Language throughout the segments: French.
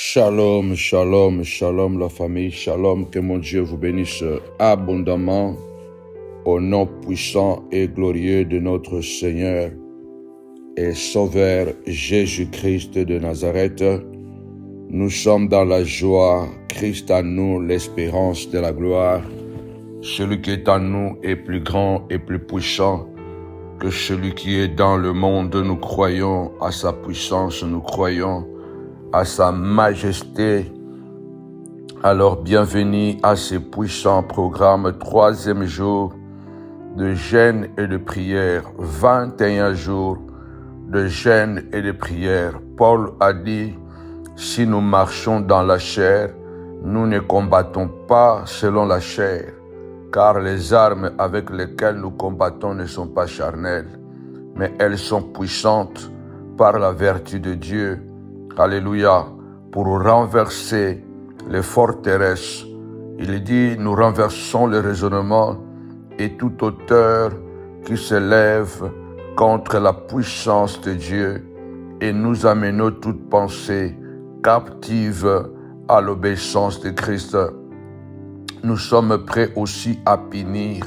Shalom, shalom, shalom la famille, shalom, que mon Dieu vous bénisse abondamment au nom puissant et glorieux de notre Seigneur et Sauveur Jésus-Christ de Nazareth. Nous sommes dans la joie, Christ en nous, l'espérance de la gloire. Celui qui est en nous est plus grand et plus puissant que celui qui est dans le monde. Nous croyons à sa puissance, nous croyons à sa majesté. Alors bienvenue à ce puissant programme, 3e jour de jeûne et de prière, 21 jours de jeûne et de prière. Paul a dit, si nous marchons dans la chair, nous ne combattons pas selon la chair, car les armes avec lesquelles nous combattons ne sont pas charnelles, mais elles sont puissantes par la vertu de Dieu. Alléluia, pour renverser les forteresses. Il dit, nous renversons le raisonnement et toute hauteur qui se lève contre la puissance de Dieu et nous amenons toute pensée captive à l'obéissance de Christ. Nous sommes prêts aussi à punir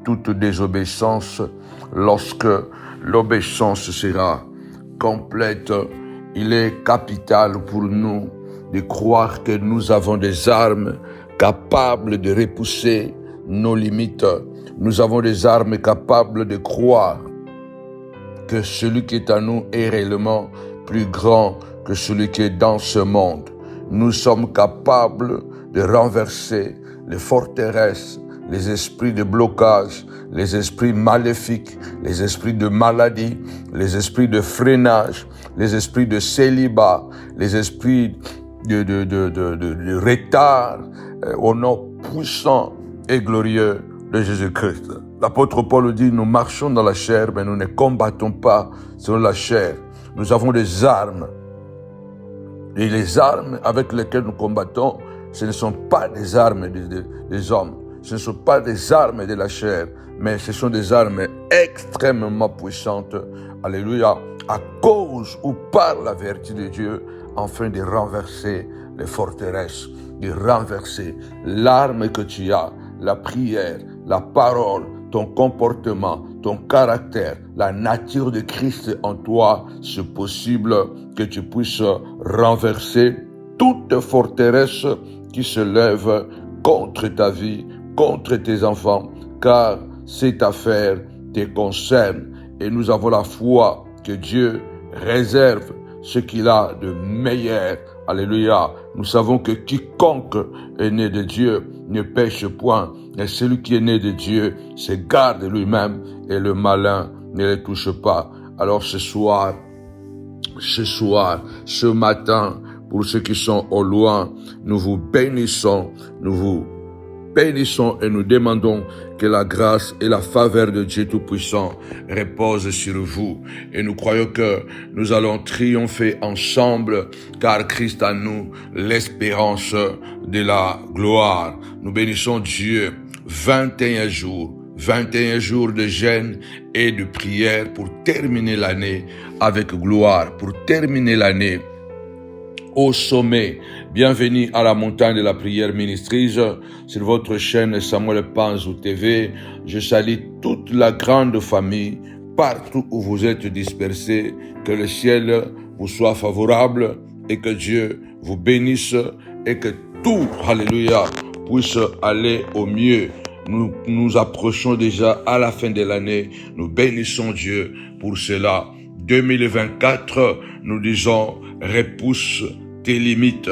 toute désobéissance lorsque l'obéissance sera complète. Il est capital pour nous de croire que nous avons des armes capables de repousser nos limites. Nous avons des armes capables de croire que celui qui est en nous est réellement plus grand que celui qui est dans ce monde. Nous sommes capables de renverser les forteresses, les esprits de blocage, les esprits maléfiques, les esprits de maladie, les esprits de freinage, les esprits de célibat, les esprits de retard, au nom puissant et glorieux de Jésus-Christ. L'apôtre Paul dit, nous marchons dans la chair, mais nous ne combattons pas selon la chair. Nous avons des armes. Et les armes avec lesquelles nous combattons, ce ne sont pas des armes des hommes. Ce ne sont pas des armes de la chair, mais ce sont des armes extrêmement puissantes. Alléluia. À cause ou par la vertu de Dieu, afin de renverser les forteresses, de renverser l'arme que tu as, la prière, la parole, ton comportement, ton caractère, la nature de Christ en toi. C'est possible que tu puisses renverser toute forteresse qui se lève contre ta vie, contre tes enfants, car cette affaire te concerne. Et nous avons la foi que Dieu réserve ce qu'il a de meilleur. Alléluia. Nous savons que quiconque est né de Dieu ne pêche point. Et celui qui est né de Dieu se garde lui-même et le malin ne le touche pas. Alors ce soir, ce matin, pour ceux qui sont au loin, nous vous bénissons et nous demandons que la grâce et la faveur de Dieu Tout-Puissant reposent sur vous. Et nous croyons que nous allons triompher ensemble, car Christ en nous, l'espérance de la gloire. Nous bénissons Dieu 21 jours de jeûne et de prière pour terminer l'année avec gloire, pour terminer l'année au sommet. Bienvenue à la montagne de la prière ministrise sur votre chaîne Samuel Panzou TV. Je salue toute la grande famille partout où vous êtes dispersés. Que le ciel vous soit favorable et que Dieu vous bénisse et que tout, alléluia, puisse aller au mieux. Nous nous approchons déjà à la fin de l'année. Nous bénissons Dieu pour cela. 2024, nous disons, repousse tes limites,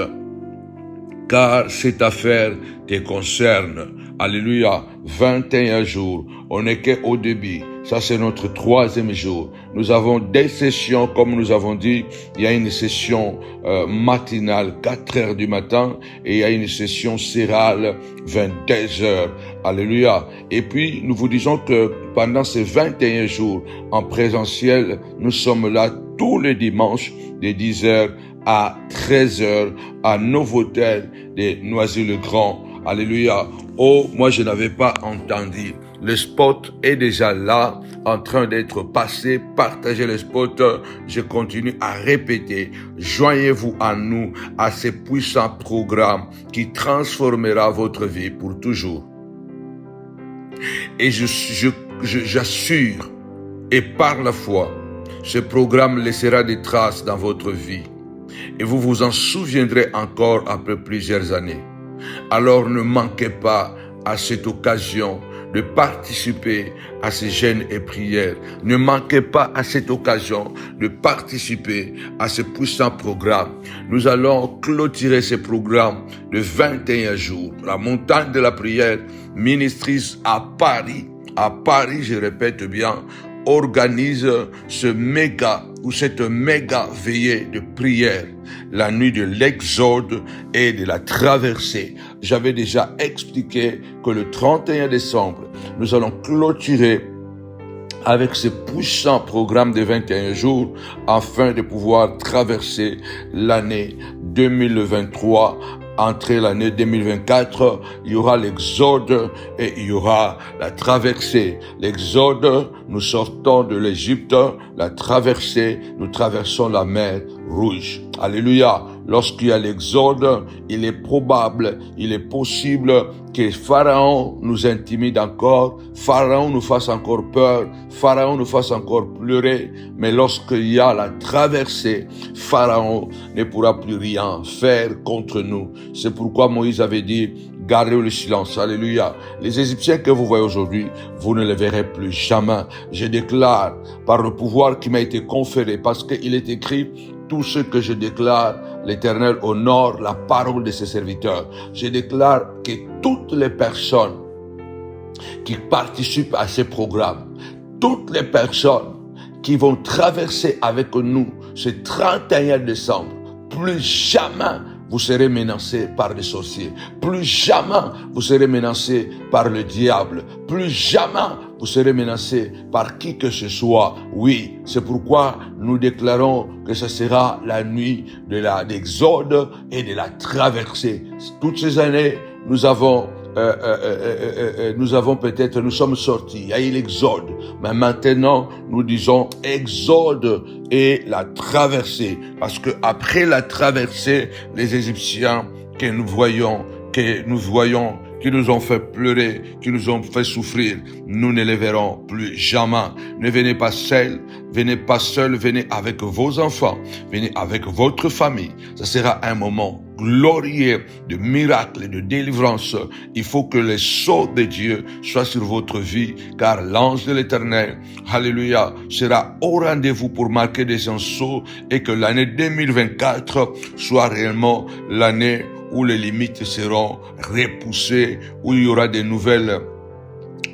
car cette affaire te concerne. Alléluia, 21 jours, on n'est qu'au début. Ça, c'est notre 3e jour. Nous avons des sessions, comme nous avons dit. Il y a une session matinale, 4 heures du matin, et il y a une session sérale, 22 heures. Alléluia. Et puis, nous vous disons que pendant ces 21 jours en présentiel, nous sommes là tous les dimanches de 10 heures à 13 heures à Novotel de Noisy-le-Grand. Alléluia. Oh, moi je n'avais pas entendu Le spot est déjà là, en train d'être passé. Partagez le spot. Je continue à répéter. Joignez-vous à nous, à ces puissants programmes qui transformera votre vie pour toujours. Et j'assure, et par la foi, ce programme laissera des traces dans votre vie. Et vous vous en souviendrez encore après plusieurs années. Alors ne manquez pas à cette occasion de participer à ces jeûnes et prières. Ne manquez pas à cette occasion de participer à ce puissant programme. Nous allons clôturer ce programme de 21 jours. La montagne de la prière, Ministries à Paris, je répète bien, organise cette méga veillée de prière, la nuit de l'exode et de la traversée. J'avais déjà expliqué que le 31 décembre, nous allons clôturer avec ce puissant programme de 21 jours afin de pouvoir traverser l'année 2023. Entre l'année 2024, il y aura l'exode et il y aura la traversée. L'exode, nous sortons de l'Égypte. La traversée, nous traversons la mer Rouge. Alléluia. Lorsqu'il y a l'exode, il est probable, il est possible que Pharaon nous intimide encore, Pharaon nous fasse encore peur, Pharaon nous fasse encore pleurer. Mais lorsqu'il y a la traversée, Pharaon ne pourra plus rien faire contre nous. C'est pourquoi Moïse avait dit, gardez le silence. Alléluia. Les Égyptiens que vous voyez aujourd'hui, vous ne les verrez plus jamais. Je déclare par le pouvoir qui m'a été conféré, parce qu'il est écrit, tout ce que je déclare, l'Éternel honore la parole de ses serviteurs. Je déclare que toutes les personnes qui participent à ces programmes, toutes les personnes qui vont traverser avec nous ce 31 décembre, plus jamais vous serez menacés par les sorciers. Plus jamais vous serez menacés par le diable. Plus jamais vous serez menacés par qui que ce soit. Oui, c'est pourquoi nous déclarons que ce sera la nuit de l'exode et de la traversée. Toutes ces années, nous sommes sortis, il y a eu l'exode, mais maintenant nous disons exode et la traversée, parce que après la traversée, les Égyptiens que nous voyons, qui nous ont fait pleurer, qui nous ont fait souffrir, nous ne les verrons plus jamais. Ne venez pas seuls, venez avec vos enfants, venez avec votre famille. Ça sera un moment glorieux de miracles et de délivrance. Il faut que les sceaux de Dieu soient sur votre vie, car l'ange de l'Éternel, alléluia, sera au rendez-vous pour marquer des sceaux et que l'année 2024 soit réellement l'année où les limites seront repoussées, où il y aura de nouvelles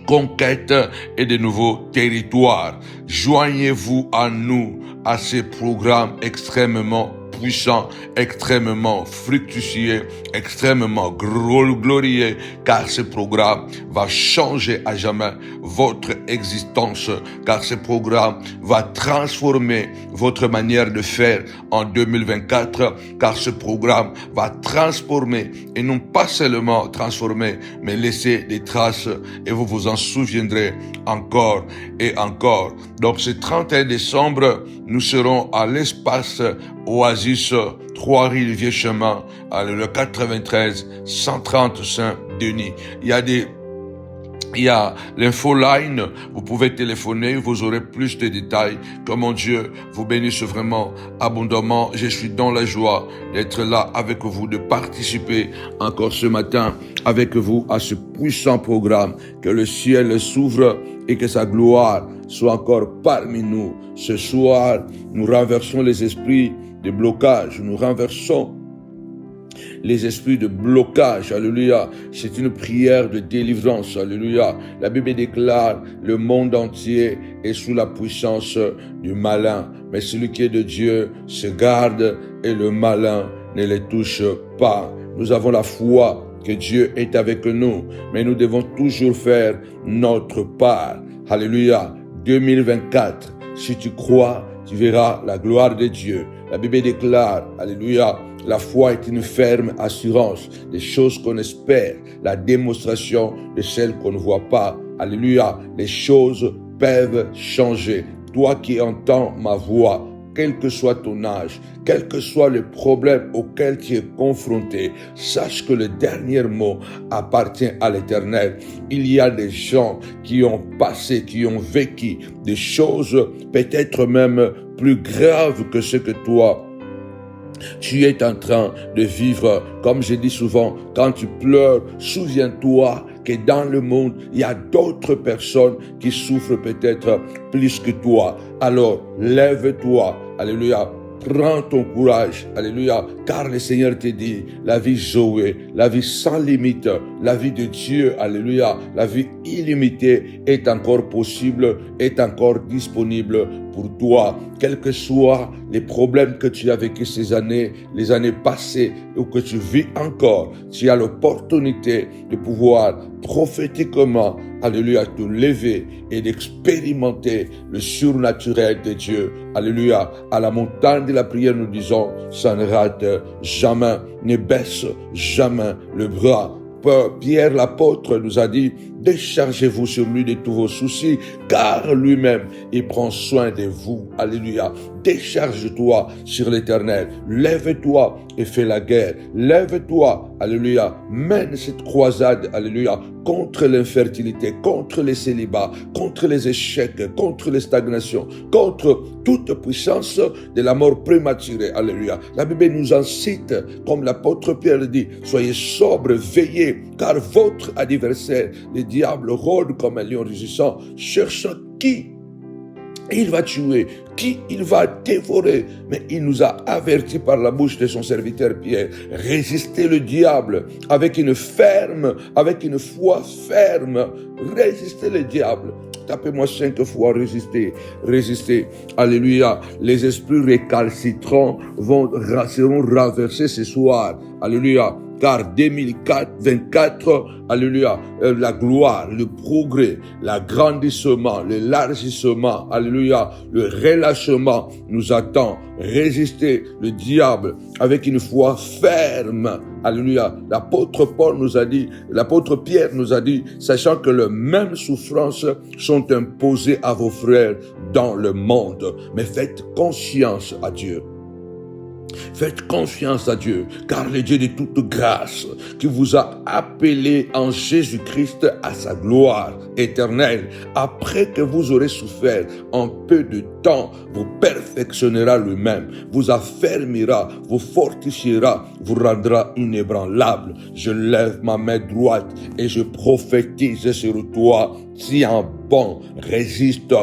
conquêtes et de nouveaux territoires. Joignez-vous à nous, à ces programmes extrêmement puissant, extrêmement fructueux, extrêmement glorieux, car ce programme va changer à jamais votre existence, car ce programme va transformer votre manière de faire en 2024, car ce programme va transformer, et non pas seulement transformer, mais laisser des traces, et vous vous en souviendrez encore et encore. Donc ce 31 décembre, nous serons à l'espace Oasis 3 rue du Vieux Chemin, le 93 130 Saint-Denis. Il y a l'infoline, vous pouvez téléphoner, vous aurez plus de détails. Que mon Dieu vous bénisse vraiment abondamment. Je suis dans la joie d'être là avec vous, de participer encore ce matin avec vous à ce puissant programme. Que le ciel s'ouvre et que sa gloire soit encore parmi nous. Ce soir, nous renversons les esprits de blocage, nous renversons les esprits de blocage, alléluia. C'est une prière de délivrance, alléluia. La Bible déclare, le monde entier est sous la puissance du malin, mais celui qui est de Dieu se garde et le malin ne les touche pas. Nous avons la foi que Dieu est avec nous, mais nous devons toujours faire notre part. Alléluia. 2024, si tu crois, tu verras la gloire de Dieu. La Bible déclare, alléluia, la foi est une ferme assurance des choses qu'on espère, la démonstration de celles qu'on ne voit pas. Alléluia, les choses peuvent changer. Toi qui entends ma voix, quel que soit ton âge, quel que soit le problème auquel tu es confronté, sache que le dernier mot appartient à l'Éternel. Il y a des gens qui ont passé, qui ont vécu des choses peut-être même plus graves que ce que toi tu es en train de vivre. Comme je dis souvent, quand tu pleures, souviens-toi que dans le monde, il y a d'autres personnes qui souffrent peut-être plus que toi. Alors, lève-toi, alléluia, prends ton courage, alléluia, car le Seigneur te dit, la vie Zoé, la vie sans limite, la vie de Dieu, alléluia, la vie illimitée est encore possible, est encore disponible pour toi, quels que soient les problèmes que tu as vécu ces années, les années passées ou que tu vis encore, tu as l'opportunité de pouvoir prophétiquement, alléluia, te lever et d'expérimenter le surnaturel de Dieu. Alléluia, à la montagne de la prière, nous disons, ça ne rate jamais, ne baisse jamais le bras. Pierre l'apôtre nous a dit, déchargez-vous sur lui de tous vos soucis, car lui-même, il prend soin de vous. Alléluia. Décharge-toi sur l'Éternel. Lève-toi et fais la guerre. Lève-toi. Alléluia. Mène cette croisade. Alléluia. Contre l'infertilité, contre les célibats, contre les échecs, contre les stagnations, contre toute puissance de la mort prématurée. Alléluia. La Bible nous incite, comme l'apôtre Pierre dit, soyez sobres, veillez, car votre adversaire, le diable, rôde comme un lion rugissant, cherchant qui il va tuer, qui il va dévorer. Mais il nous a avertis par la bouche de son serviteur Pierre, résistez le diable avec une foi ferme, résistez le diable. Tapez-moi 5 fois, résister. Alléluia. Les esprits récalcitrants seront renversés ce soir. Alléluia. Car 2024, alléluia, la gloire, le progrès, l'agrandissement, l'élargissement, alléluia, le relâchement nous attend. Résister le diable avec une foi ferme. Alléluia. L'apôtre Pierre nous a dit, sachant que les mêmes souffrances sont imposées à vos frères dans le monde. Mais faites confiance à Dieu. Faites confiance à Dieu, car le Dieu de toute grâce, qui vous a appelé en Jésus-Christ à sa gloire éternelle, après que vous aurez souffert un peu de temps, vous perfectionnera lui-même, vous affermira, vous fortifiera, vous rendra inébranlable. Je lève ma main droite et je prophétise sur toi. Tiens bon, résiste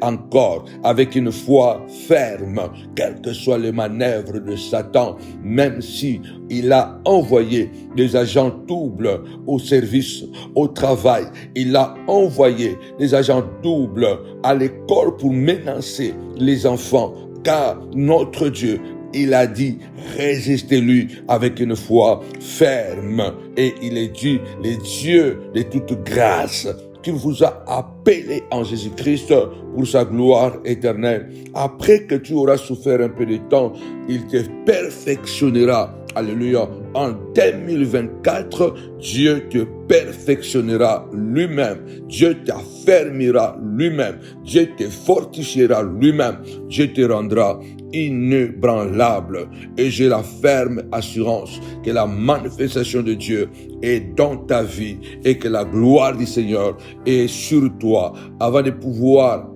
encore avec une foi ferme, quelles que soient les manœuvres de Satan, même si il a envoyé des agents doubles au service, au travail, il a envoyé des agents doubles à l'école pour menacer les enfants, car notre Dieu, il a dit, résistez-lui avec une foi ferme. Et il est dit, le Dieu de toute grâce, qui vous a appelé en Jésus-Christ pour sa gloire éternelle. Après que tu auras souffert un peu de temps, il te perfectionnera. Alléluia. En 2024, Dieu te perfectionnera lui-même. Dieu t'affermira lui-même. Dieu te fortifiera lui-même. Dieu te rendra inébranlable. Et j'ai la ferme assurance que la manifestation de Dieu est dans ta vie et que la gloire du Seigneur est sur toi. Avant de pouvoir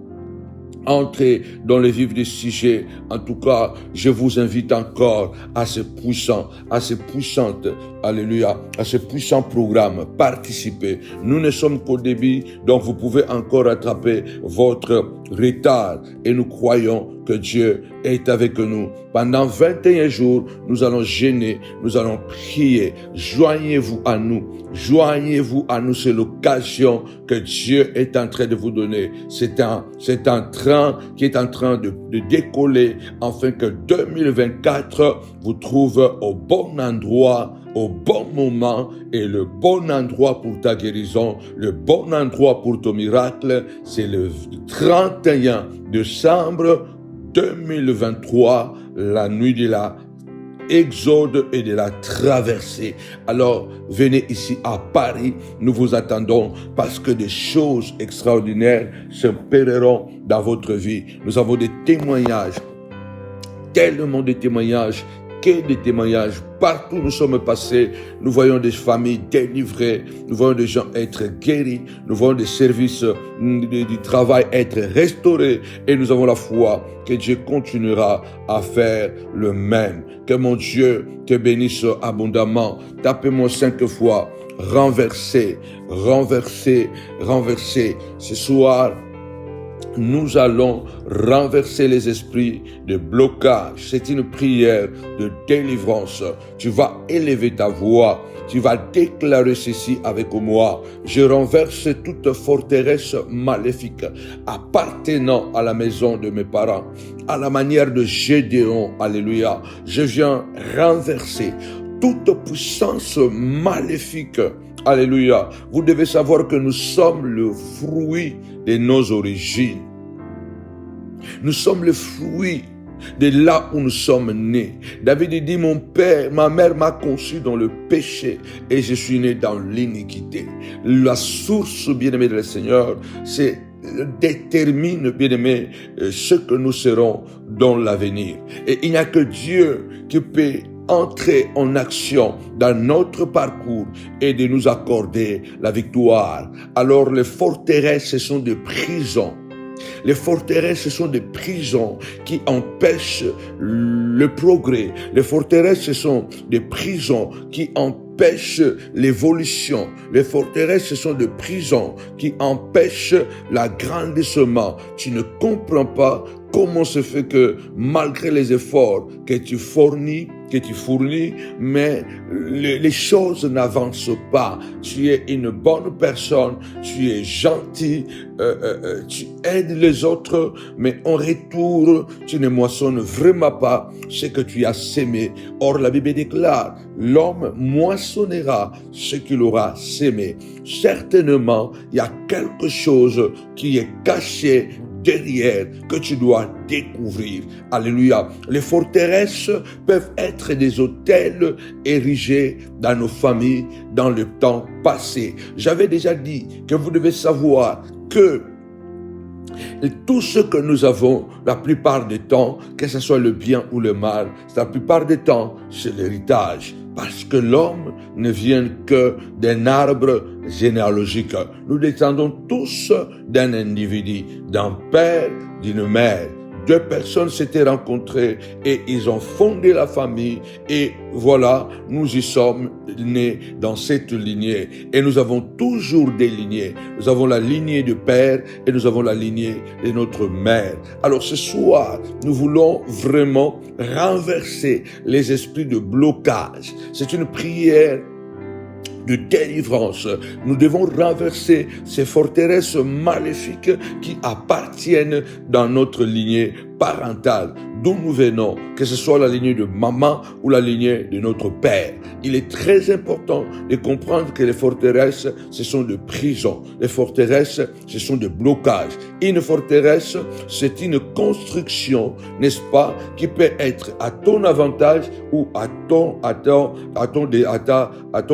entrer dans le vif du sujet, en tout cas, je vous invite encore à ce puissant, alléluia, à ce puissant programme. Participez. Nous ne sommes qu'au début, donc vous pouvez encore rattraper votre retard. Et nous croyons que Dieu est avec nous. Pendant 21 jours, nous allons jeûner, nous allons prier. Joignez-vous à nous. C'est l'occasion que Dieu est en train de vous donner. C'est un train qui est en train de décoller, afin que 2024 vous trouve au bon endroit, au bon moment, et le bon endroit pour ta guérison, le bon endroit pour ton miracle. C'est le 31 décembre 2023, la nuit de la exode et de la traversée. Alors, venez ici à Paris, nous vous attendons parce que des choses extraordinaires s'opéreront dans votre vie. Nous avons des témoignages, tellement de témoignages, des témoignages. Partout où nous sommes passés, nous voyons des familles délivrées, nous voyons des gens être guéris, nous voyons des services du travail être restaurés et nous avons la foi que Dieu continuera à faire le même. Que mon Dieu te bénisse abondamment. Tapez-moi 5 fois. Renverser, renverser, renverser. Ce soir, nous allons renverser les esprits de blocage. C'est une prière de délivrance. Tu vas élever ta voix. Tu vas déclarer ceci avec moi. Je renverse toute forteresse maléfique appartenant à la maison de mes parents. À la manière de Gédéon, alléluia. Je viens renverser toute puissance maléfique. Alléluia. Vous devez savoir que nous sommes le fruit de nos origines. Nous sommes le fruit de là où nous sommes nés. David dit, mon père, ma mère m'a conçu dans le péché et je suis né dans l'iniquité. La source, bien-aimé de le Seigneur, c'est détermine, bien-aimé, ce que nous serons dans l'avenir. Et il n'y a que Dieu qui peut entrer en action dans notre parcours et de nous accorder la victoire. Alors les forteresses, ce sont des prisons. Les forteresses, ce sont des prisons qui empêchent le progrès. Les forteresses, ce sont des prisons qui empêchent l'évolution. Les forteresses, ce sont des prisons qui empêchent l'agrandissement. Tu ne comprends pas comment se fait que malgré les efforts que tu fournis, mais les choses n'avancent pas. Tu es une bonne personne, tu es gentil, tu aides les autres, mais en retour, tu ne moissonnes vraiment pas ce que tu as sémé. Or, la Bible déclare, l'homme moissonnera ce qu'il aura sémé. Certainement, il y a quelque chose qui est caché derrière que tu dois découvrir. Alléluia. Les forteresses peuvent être des hôtels érigés dans nos familles dans le temps passé. J'avais déjà dit que vous devez savoir que tout ce que nous avons, la plupart du temps, que ce soit le bien ou le mal, la plupart du temps, c'est l'héritage. Parce que l'homme ne vient que d'un arbre généalogique. Nous descendons tous d'un individu, d'un père, d'une mère. 2 personnes s'étaient rencontrées et ils ont fondé la famille et voilà, nous y sommes nés dans cette lignée et nous avons toujours des lignées. Nous avons la lignée du père et nous avons la lignée de notre mère. Alors ce soir, nous voulons vraiment renverser les esprits de blocage. C'est une prière de délivrance. Nous devons renverser ces forteresses maléfiques qui appartiennent dans notre lignée parentale, d'où nous venons, que ce soit la lignée de maman ou la lignée de notre père. Il est très important de comprendre que les forteresses, ce sont des prisons. Les forteresses, ce sont des blocages. Une forteresse, c'est une construction, n'est-ce pas, qui peut être à ton avantage ou à ton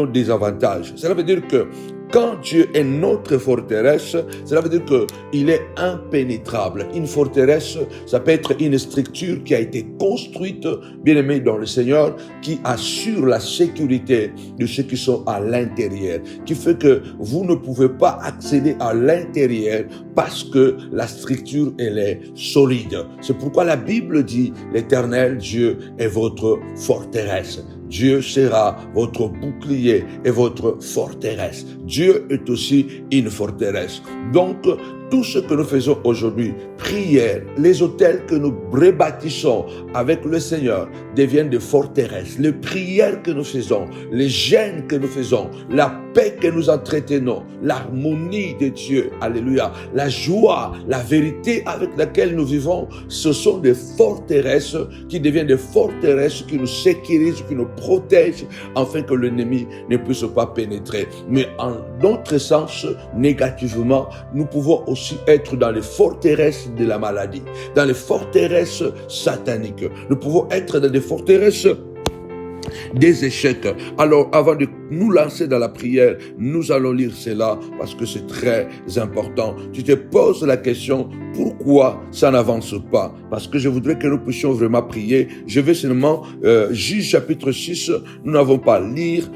désavantage. Cela veut dire que quand Dieu est notre forteresse, cela veut dire qu'il est impénétrable. Une forteresse, ça peut être une structure qui a été construite, bien aimé dans le Seigneur, qui assure la sécurité de ceux qui sont à l'intérieur, qui fait que vous ne pouvez pas accéder à l'intérieur parce que la structure, elle est solide. C'est pourquoi la Bible dit, l'Éternel Dieu est votre forteresse. Dieu sera votre bouclier et votre forteresse. Dieu est aussi une forteresse. Donc, tout ce que nous faisons aujourd'hui, prière, les hôtels que nous rebâtissons avec le Seigneur deviennent des forteresses. Les prières que nous faisons, les jeûnes que nous faisons, la paix que nous entretenons, l'harmonie de Dieu, alléluia, la joie, la vérité avec laquelle nous vivons, ce sont des forteresses qui deviennent des forteresses qui nous sécurisent, qui nous protègent, afin que l'ennemi ne puisse pas pénétrer. Mais en d'autres sens, négativement, nous pouvons aussi aussi être dans les forteresses de la maladie, dans les forteresses sataniques. Nous pouvons être dans des forteresses des échecs. Alors, avant de nous lancer dans la prière, nous allons lire cela parce que c'est très important. Tu te poses la question, pourquoi ça n'avance pas? Parce que je voudrais que nous puissions vraiment prier. Je vais seulement, Juge chapitre 6, nous n'avons pas lire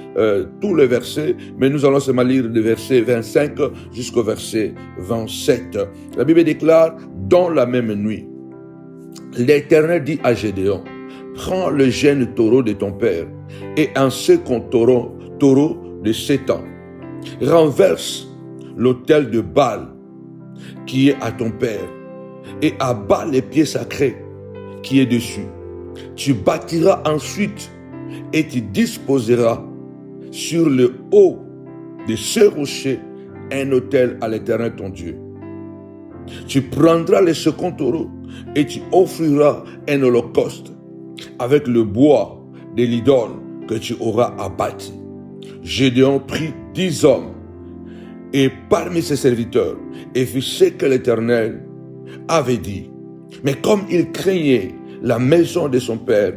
tous les versets, mais nous allons seulement lire des versets 25 jusqu'au verset 27. La Bible déclare, dans la même nuit, l'Éternel dit à Gédéon, prends le jeune taureau de ton père et un second taureau de 7 ans. Renverse l'autel de Baal qui est à ton père et abat les pieds sacrés qui est dessus. Tu bâtiras ensuite et tu disposeras sur le haut de ce rocher un autel à l'Éternel ton Dieu. Tu prendras le second taureau et tu offriras un holocauste avec le bois de l'idole que tu auras abattu. Gédéon prit 10 hommes et parmi ses serviteurs et fit ce que l'Éternel avait dit. Mais comme il craignait la maison de son père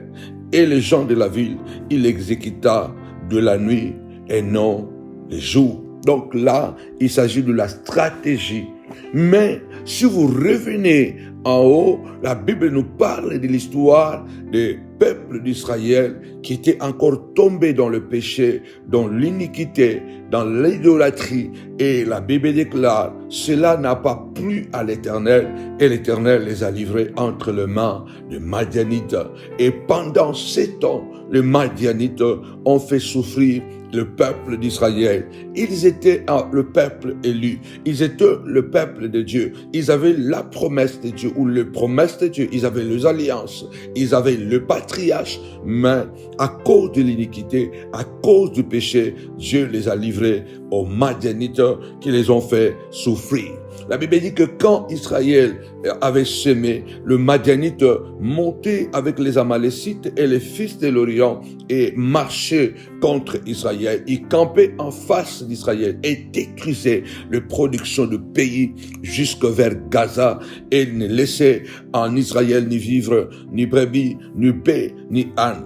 et les gens de la ville, il exécuta de la nuit et non le jour. Donc là, il s'agit de la stratégie. Mais si vous revenez en haut, la Bible nous parle de l'histoire des peuples d'Israël qui étaient encore tombés dans le péché, dans l'iniquité, dans l'idolâtrie. Et la Bible déclare, cela n'a pas plu à l'Éternel et l'Éternel les a livrés entre les mains des Madianites. Et pendant 7 ans, les Madianites ont fait souffrir le peuple d'Israël. Ils étaient le peuple élu. Ils étaient le peuple de Dieu. Ils avaient la promesse de Dieu ou les promesses de Dieu. Ils avaient les alliances. Ils avaient le patriarche. Mais à cause de l'iniquité, à cause du péché, Dieu les a livrés aux Madianites qui les ont fait souffrir. La Bible dit que quand Israël avait semé, le Madianite montait avec les Amalécites et les fils de l'Orient et marchait contre Israël. Il campait en face d'Israël et détruisait les productions du pays jusque vers Gaza et ne laissait en Israël ni vivre, ni brebis, ni paix, ni âne.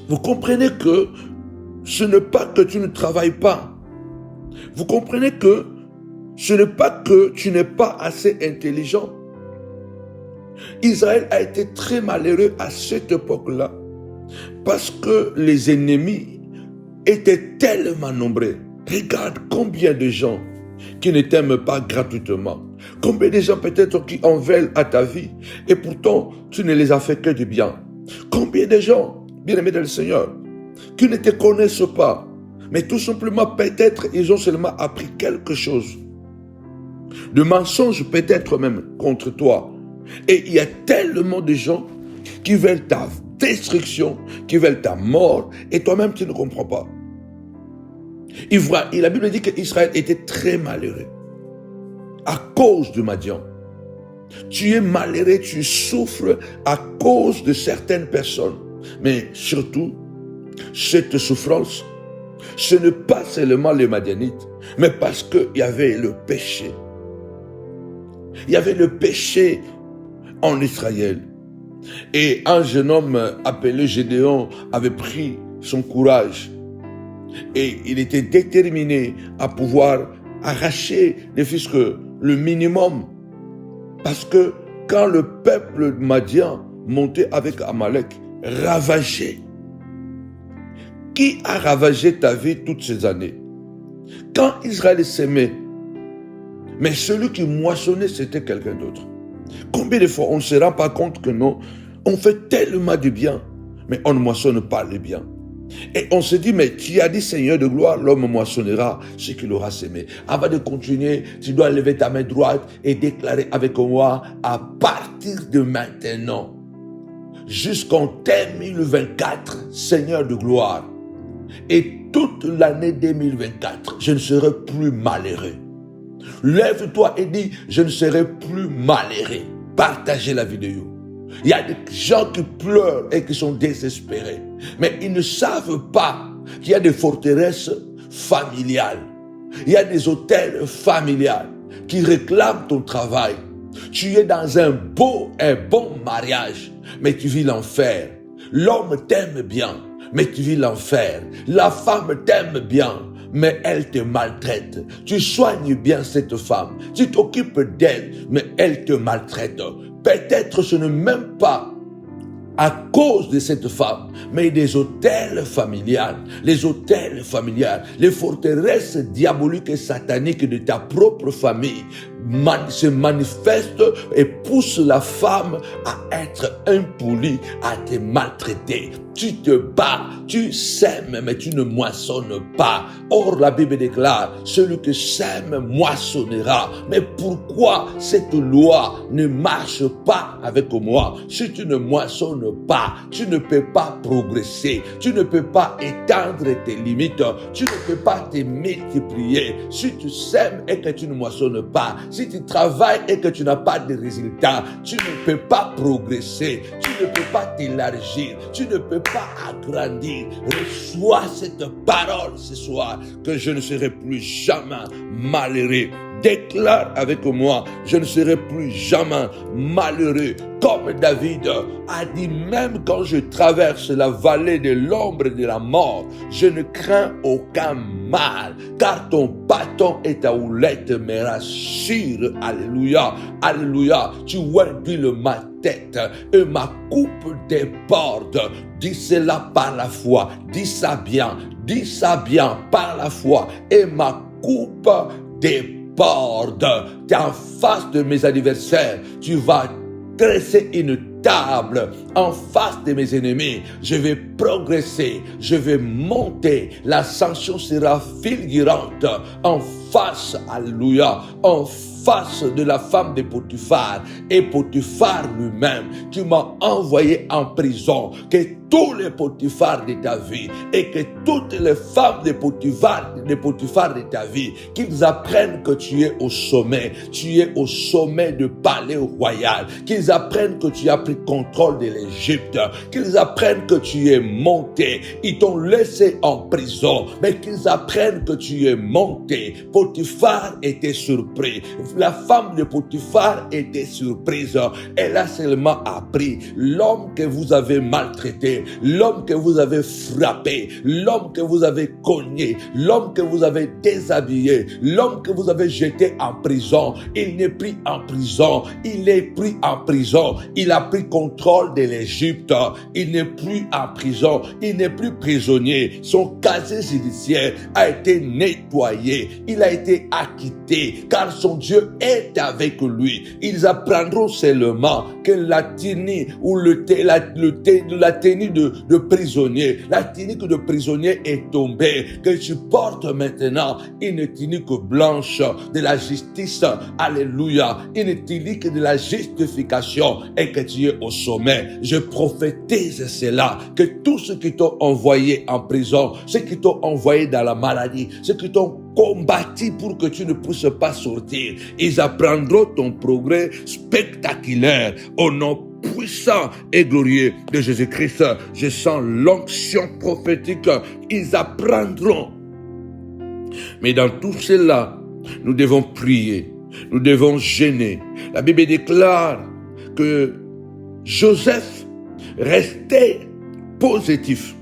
Vous comprenez que ce n'est pas que tu ne travailles pas. Vous comprenez que ce n'est pas que tu n'es pas assez intelligent. Israël a été très malheureux à cette époque-là parce que les ennemis étaient tellement nombreux. Regarde combien de gens qui ne t'aiment pas gratuitement. Combien de gens peut-être qui en veulent à ta vie et pourtant tu ne les as fait que du bien. Combien de gens, bien-aimés dans le Seigneur, qui ne te connaissent pas, mais tout simplement peut-être ils ont seulement appris quelque chose. De mensonges peut-être même contre toi. Et il y a tellement de gens qui veulent ta destruction, qui veulent ta mort, et toi-même tu ne comprends pas. Et la Bible dit qu'Israël était très malheureux à cause de Madian. Tu es malheureux, tu souffres à cause de certaines personnes. Mais surtout, cette souffrance, ce n'est pas seulement les Madianites, mais parce qu'il y avait le péché. Il y avait le péché en Israël. Et un jeune homme appelé Gédéon avait pris son courage. Et il était déterminé à pouvoir arracher ne fût-ce que le minimum. Parce que quand le peuple Madian montait avec Amalek, ravageait. Qui a ravagé ta vie toutes ces années? Quand Israël s'aimait, mais celui qui moissonnait, c'était quelqu'un d'autre. Combien de fois on ne se rend pas compte que non, on fait tellement de bien, mais on ne moissonne pas le bien. Et on se dit, mais tu as dit Seigneur de gloire, l'homme moissonnera ce qu'il aura semé. Avant de continuer, tu dois lever ta main droite et déclarer avec moi, à partir de maintenant, jusqu'en 2024, Seigneur de gloire, et toute l'année 2024, je ne serai plus malheureux. Lève-toi et dis, je ne serai plus malheureux. Partagez la vidéo. Il y a des gens qui pleurent et qui sont désespérés. Mais ils ne savent pas qu'il y a des forteresses familiales. Il y a des hôtels familiales qui réclament ton travail. Tu es dans un bon mariage, mais tu vis l'enfer. L'homme t'aime bien, mais tu vis l'enfer. La femme t'aime bien, mais elle te maltraite. Tu soignes bien cette femme, tu t'occupes d'elle, mais elle te maltraite. Peut-être ce n'est même pas à cause de cette femme, mais des autels familiales, les forteresses diaboliques et sataniques de ta propre famille se manifestent et poussent la femme à être impolie, à te maltraiter. Tu te bats, tu sèmes, mais tu ne moissonnes pas. Or, la Bible déclare, celui qui sème moissonnera. Mais pourquoi cette loi ne marche pas avec moi? Si tu ne moissonnes pas, tu ne peux pas progresser, tu ne peux pas étendre tes limites, tu ne peux pas te multiplier. Si tu sèmes et que tu ne moissonnes pas, si tu travailles et que tu n'as pas de résultats, tu ne peux pas progresser, tu ne peux pas t'élargir, tu ne peux pas agrandir. Reçois cette parole ce soir, que je ne serai plus jamais malheureux. Déclare avec moi, je ne serai plus jamais malheureux. Comme David a dit, même quand je traverse la vallée de l'ombre de la mort, je ne crains aucun mal, car ton bâton et ta houlette me rassurent. Alléluia, alléluia. Tu ointules ma tête et ma coupe déborde. Dis cela par la foi, dis ça bien par la foi, et ma coupe déborde. Tu es en face de mes adversaires, tu vas dresser une table en face de mes ennemis. Je vais progresser, je vais monter. L'ascension sera fulgurante en face, alléluia, en face de la femme de Potiphar. Et Potiphar lui-même, qui m'a envoyé en prison, que tous les Potiphar de ta vie et que toutes les femmes de Potiphar de ta vie, qu'ils apprennent que tu es au sommet du palais royal, qu'ils apprennent que tu as pris contrôle de l'Égypte, qu'ils apprennent que tu es monté. Ils t'ont laissé en prison, mais qu'ils apprennent que tu es monté. Potiphar était surpris. La femme de Potiphar était surprise. Elle a seulement appris: l'homme que vous avez maltraité, l'homme que vous avez frappé, l'homme que vous avez cogné, l'homme que vous avez déshabillé, l'homme que vous avez jeté en prison, il n'est plus en prison, il est pris en prison, il a pris contrôle de l'Égypte, il n'est plus en prison, il n'est plus prisonnier, son casier judiciaire a été nettoyé, il a été acquitté, car son Dieu est avec lui. Ils apprendront seulement que la tenue ou la tenue de prisonnier, la tunique de prisonnier est tombée, que tu portes maintenant une tunique blanche de la justice, alléluia, une tunique de la justification, et que tu es au sommet. Je prophétise cela, que tous ceux qui t'ont envoyé en prison, ceux qui t'ont envoyé dans la maladie, ceux qui t'ont combattu pour que tu ne puisses pas sortir, ils apprendront ton progrès spectaculaire au nom puissant et glorieux de Jésus-Christ. Je sens l'onction prophétique. Ils apprendront. Mais dans tout cela, nous devons prier. Nous devons jeûner. La Bible déclare que Joseph restait positif.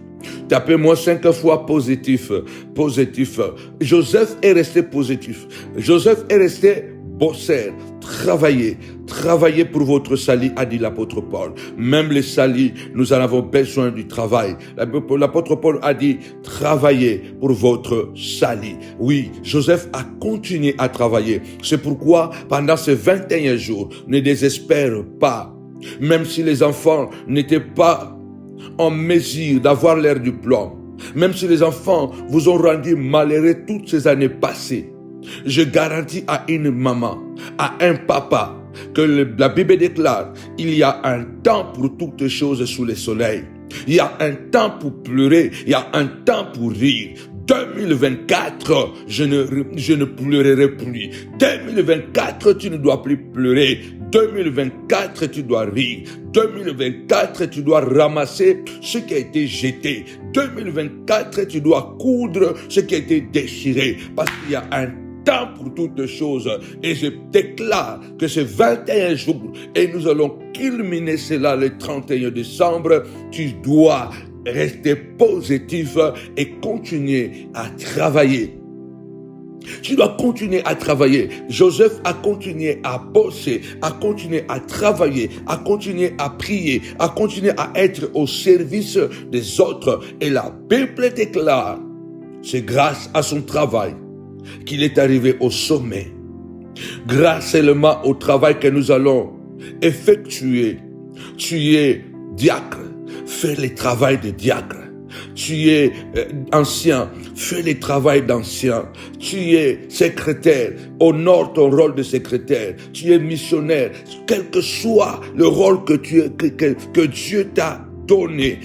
Tapez-moi 5 fois positif. Positif. Joseph est resté positif. Joseph est resté bosseur. Travaillez pour votre salut, a dit l'apôtre Paul. Même les saluts, nous en avons besoin du travail. L'apôtre Paul a dit, travaillez pour votre salut. Oui, Joseph a continué à travailler. C'est pourquoi, pendant ces 21 jours, ne désespère pas. Même si les enfants n'étaient pas en mesure d'avoir leur diplôme, même si les enfants vous ont rendu malheureux toutes ces années passées, je garantis à une maman, à un papa, que la Bible déclare, il y a un temps pour toutes choses sous le soleil. Il y a un temps pour pleurer, il y a un temps pour rire. 2024, je ne pleurerai plus. 2024, tu ne dois plus pleurer. 2024, tu dois rire. 2024, tu dois ramasser ce qui a été jeté. 2024, tu dois coudre ce qui a été déchiré. Parce qu'il y a un temps pour toutes choses. Et je déclare que ces 21 jours, et nous allons culminer cela le 31 décembre, tu dois rester positif et continuer à travailler. Tu dois continuer à travailler. Joseph a continué à bosser, a continué à travailler, a continué à prier, a continué à être au service des autres. Et la Bible déclare, c'est grâce à son travail qu'il est arrivé au sommet. Grâce seulement au travail que nous allons effectuer. Tu es diacre, fais le travail de diacre. Tu es ancien, fais le travail d'ancien. Tu es secrétaire, honore ton rôle de secrétaire. Tu es missionnaire, quel que soit le rôle que Dieu t'a donné,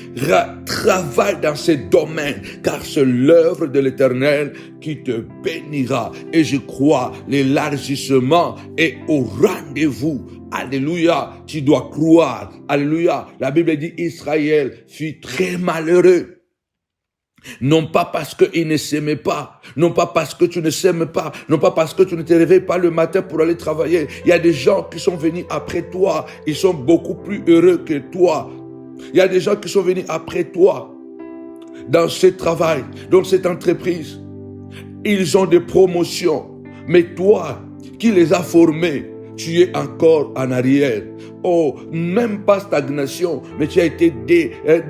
travaille dans ces domaines, car c'est l'œuvre de l'Éternel qui te bénira. Et je crois, l'élargissement est au rendez-vous. Alléluia, tu dois croire. Alléluia, la Bible dit Israël fut très malheureux. Non pas parce qu'il ne s'aimait pas, non pas parce que tu ne s'aimes pas, non pas parce que tu ne te réveilles pas le matin pour aller travailler. Il y a des gens qui sont venus après toi, ils sont beaucoup plus heureux que toi. Il y a des gens qui sont venus après toi dans ce travail, dans cette entreprise. Ils ont des promotions, mais toi qui les as formés, tu es encore en arrière. Oh, même pas stagnation, mais tu as été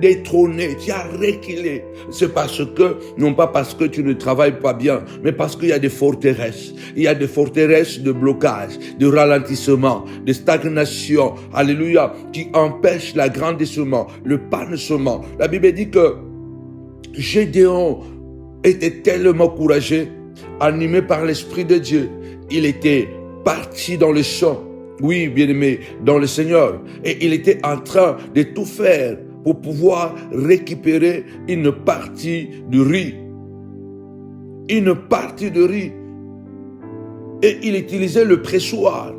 détrôné, tu as reculé. C'est parce que, non pas parce que tu ne travailles pas bien, mais parce qu'il y a des forteresses. Il y a des forteresses de blocage, de ralentissement, de stagnation, alléluia, qui empêchent l'agrandissement, le panissement. La Bible dit que Gédéon était tellement courageux, animé par l'Esprit de Dieu. Il était parti dans le champ, oui, bien-aimé, dans le Seigneur. Et il était en train de tout faire pour pouvoir récupérer une partie du riz. Une partie de riz. Et il utilisait le pressoir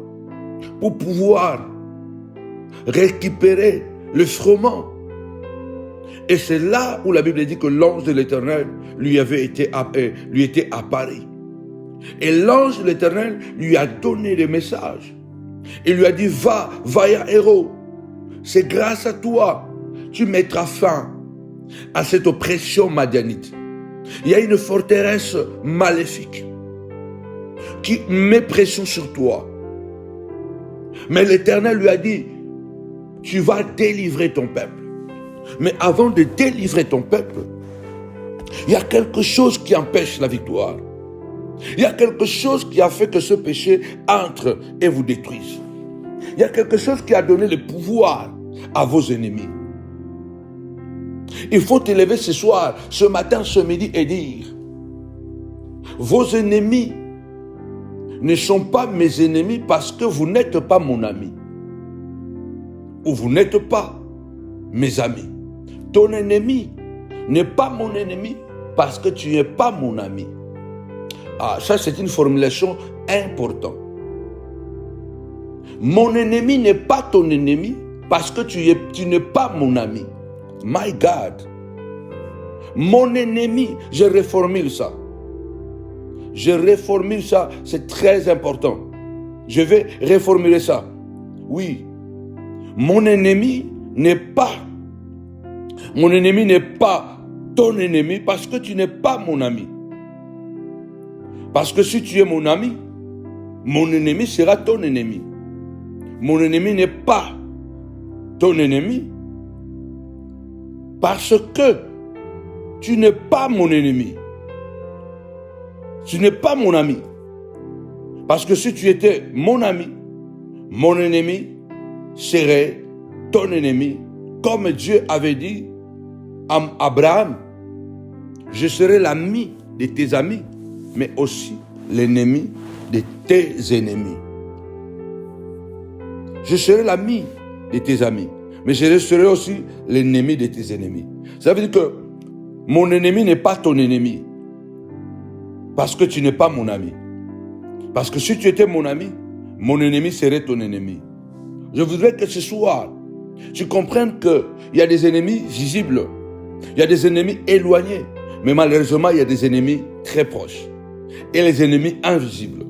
pour pouvoir récupérer le froment. Et c'est là où la Bible dit que l'ange de l'Éternel lui était apparu. Et l'ange de l'Éternel lui a donné des messages. Il lui a dit, va héros. C'est grâce à toi, tu mettras fin à cette oppression madianite. Il y a une forteresse maléfique qui met pression sur toi. Mais l'Éternel lui a dit, tu vas délivrer ton peuple. Mais avant de délivrer ton peuple, il y a quelque chose qui empêche la victoire. Il y a quelque chose qui a fait que ce péché entre et vous détruise. Il y a quelque chose qui a donné le pouvoir à vos ennemis. Il faut te lever ce soir, ce matin, ce midi et dire, vos ennemis ne sont pas mes ennemis parce que vous n'êtes pas mon ami. Ou vous n'êtes pas mes amis. Ton ennemi n'est pas mon ennemi parce que tu n'es pas mon ami. Ah, ça c'est une formulation importante. Mon ennemi n'est pas ton ennemi parce que tu n'es pas mon ami. My God. Mon ennemi, je reformule ça. Je reformule ça, c'est très important. Je vais reformuler ça. Oui. Mon ennemi n'est pas ton ennemi parce que tu n'es pas mon ami. Parce que si tu es mon ami, mon ennemi sera ton ennemi. Mon ennemi n'est pas ton ennemi parce que tu n'es pas mon ennemi. Tu n'es pas mon ami. Parce que si tu étais mon ami, mon ennemi serait ton ennemi. Comme Dieu avait dit à Abraham, je serai l'ami de tes amis, mais aussi l'ennemi de tes ennemis. Je serai l'ami de tes amis, mais je serai aussi l'ennemi de tes ennemis. Ça veut dire que mon ennemi n'est pas ton ennemi, parce que tu n'es pas mon ami. Parce que si tu étais mon ami, mon ennemi serait ton ennemi. Je voudrais que ce soir, tu comprennes qu'il y a des ennemis visibles, il y a des ennemis éloignés, mais malheureusement, il y a des ennemis très proches. et les ennemis invisibles.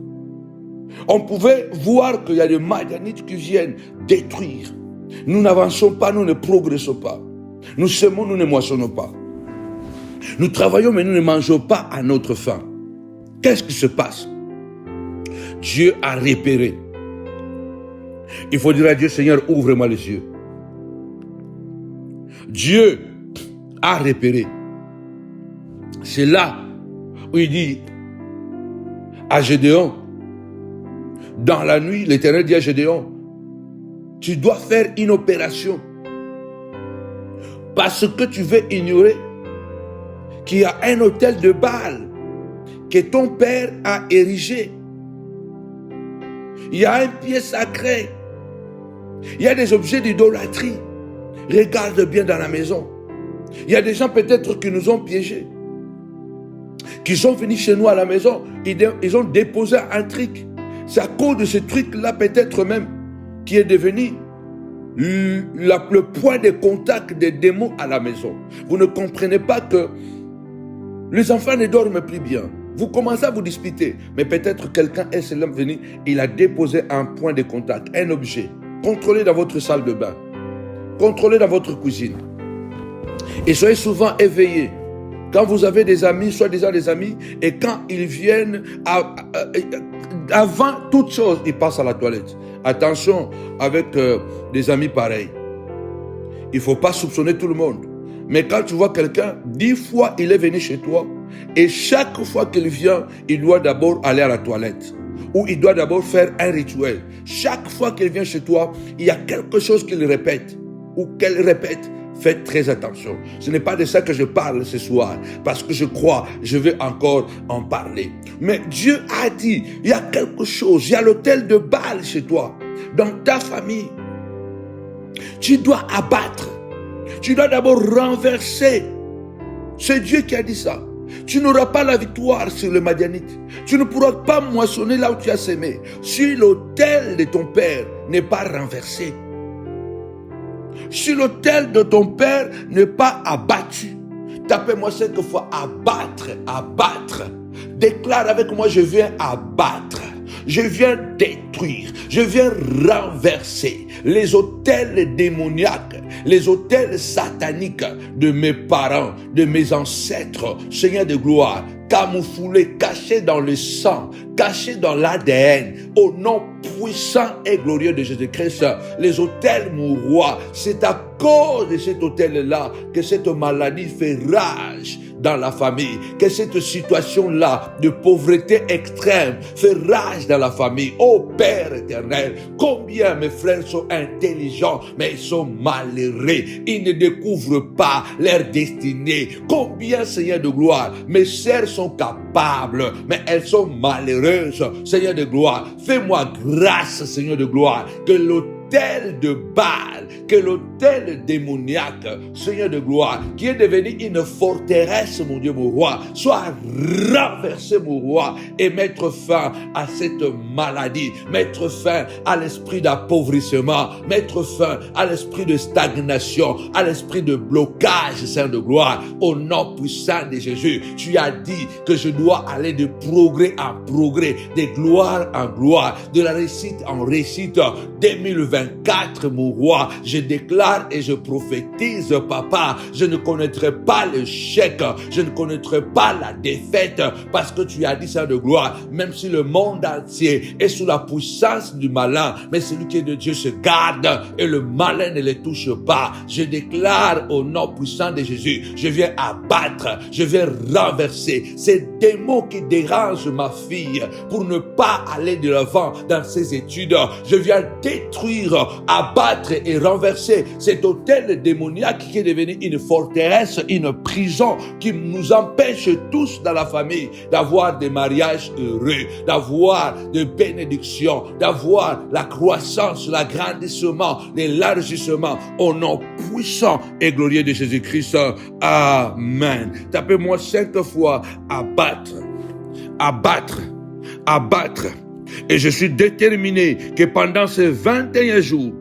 On pouvait voir qu'il y a des Madianites qui viennent détruire. Nous n'avançons pas, nous ne progressons pas. Nous semons, nous ne moissonnons pas. Nous travaillons, mais nous ne mangeons pas à notre faim. Qu'est-ce qui se passe? Dieu a repéré. Il faut dire à Dieu, Seigneur, ouvre-moi les yeux. Dieu a repéré. C'est là où il dit à Gédéon, dans la nuit, l'Éternel dit à Gédéon, tu dois faire une opération parce que tu veux ignorer qu'il y a un autel de Baal que ton père a érigé. Il y a un pied sacré. Il y a des objets d'idolâtrie. Regarde bien dans la maison. Il y a des gens peut-être qui nous ont piégés, qui sont venus chez nous à la maison. Ils ont déposé un truc. C'est à cause de ce truc-là peut-être même qui est devenu le point de contact des démons à la maison. Vous ne comprenez pas que les enfants ne dorment plus bien. Vous commencez à vous disputer, mais peut-être quelqu'un est venu, il a déposé un point de contact, un objet. Contrôlez dans votre salle de bain. Contrôlez dans votre cuisine. Et soyez souvent éveillés. Quand vous avez des amis, soi-disant des amis, et quand ils viennent, avant toute chose, ils passent à la toilette. Attention avec des amis pareils. Il ne faut pas soupçonner tout le monde. Mais quand tu vois quelqu'un, 10 fois il est venu chez toi, et chaque fois qu'il vient, il doit d'abord aller à la toilette. Ou il doit d'abord faire un rituel. Chaque fois qu'il vient chez toi, il y a quelque chose qu'il répète. Ou qu'elle répète. Faites très attention. Ce n'est pas de ça que je parle ce soir. Parce que je crois, je vais encore en parler. Mais Dieu a dit, il y a quelque chose. Il y a l'autel de Baal chez toi. Dans ta famille. Tu dois abattre. Tu dois d'abord renverser. C'est Dieu qui a dit ça. Tu n'auras pas la victoire sur le Madianite. Tu ne pourras pas moissonner là où tu as semé. Si l'autel de ton père n'est pas renversé. Si l'autel de ton père n'est pas abattu. Tapez-moi 5 fois abattre, abattre. Déclare avec moi, je viens abattre. Je viens détruire, je viens renverser les autels démoniaques, les autels sataniques de mes parents, de mes ancêtres, Seigneur de gloire, camouflés, cachés dans le sang, cachés dans l'ADN, au nom puissant et glorieux de Jésus-Christ. Les autels, mon roi, c'est à cause de cet autel-là que cette maladie fait rage dans la famille, que cette situation-là de pauvreté extrême fait rage dans la famille. Oh Père éternel, combien mes frères sont intelligents, mais ils sont malheureux. Ils ne découvrent pas leur destinée. Combien, Seigneur de gloire, mes sœurs sont capables, mais elles sont malheureuses. Seigneur de gloire, fais-moi grâce, Seigneur de gloire, que l'autel de Baal, que l'autel démoniaque, Seigneur de gloire, qui est devenu une forteresse, mon Dieu, mon roi, soit renversé, mon roi, et mettre fin à cette maladie, mettre fin à l'esprit d'appauvrissement, mettre fin à l'esprit de stagnation, à l'esprit de blocage, Seigneur de gloire, au nom puissant de Jésus. Tu as dit que je dois aller de progrès en progrès, de gloire en gloire, de la réussite en réussite. 2024, mon roi, je déclare et je prophétise, papa, je ne connaîtrai pas l'échec, je ne connaîtrai pas la défaite, parce que tu as dit ça de gloire, même si le monde entier est sous la puissance du malin, mais celui qui est de Dieu se garde et le malin ne les touche pas. Je déclare au nom puissant de Jésus, je viens abattre, je viens renverser ces démons qui dérangent ma fille pour ne pas aller de l'avant dans ses études. Je viens détruire, abattre et renverser cet hôtel démoniaque qui est devenu une forteresse, une prison qui nous empêche tous dans la famille d'avoir des mariages heureux, d'avoir des bénédictions, d'avoir la croissance, l'agrandissement, l'élargissement au nom puissant et glorieux de Jésus-Christ. Amen. Tapez-moi 5 fois abattre, abattre, abattre. Et je suis déterminé que pendant ces 21 jours,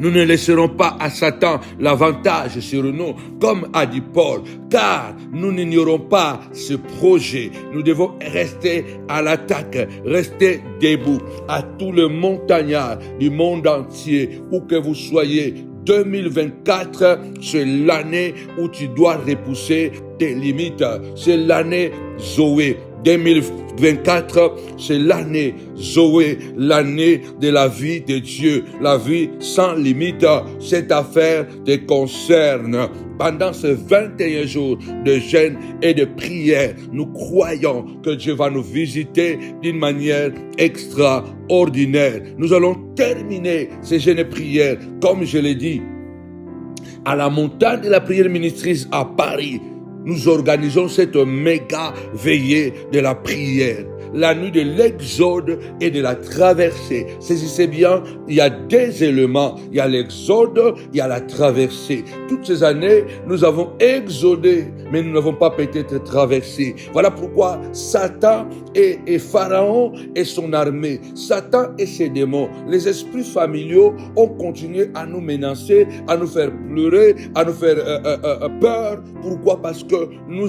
Nous ne laisserons pas à Satan l'avantage sur nous, comme a dit Paul, car nous n'ignorons pas ce projet. Nous devons rester à l'attaque, rester debout. À tous les montagnards du monde entier, où que vous soyez, 2024, c'est l'année où tu dois repousser tes limites. C'est l'année Zoé. 2024, c'est l'année Zoé, l'année de la vie de Dieu, la vie sans limite. Cette affaire te concerne. Pendant ces 21 jours de jeûne et de prière, nous croyons que Dieu va nous visiter d'une manière extraordinaire. Nous allons terminer ces jeûnes et prières, comme je l'ai dit, à la montagne de la prière ministrice à Paris. Nous organisons cette méga veillée de la prière, la nuit de l'exode et de la traversée. Saisissez bien, il y a deux éléments. Il y a l'exode, il y a la traversée. Toutes ces années, nous avons exodé, mais nous n'avons pas peut-être traversé. Voilà pourquoi Satan et Pharaon et son armée, Satan et ses démons, les esprits familiaux ont continué à nous menacer, à nous faire pleurer, à nous faire peur. Pourquoi? Parce que nous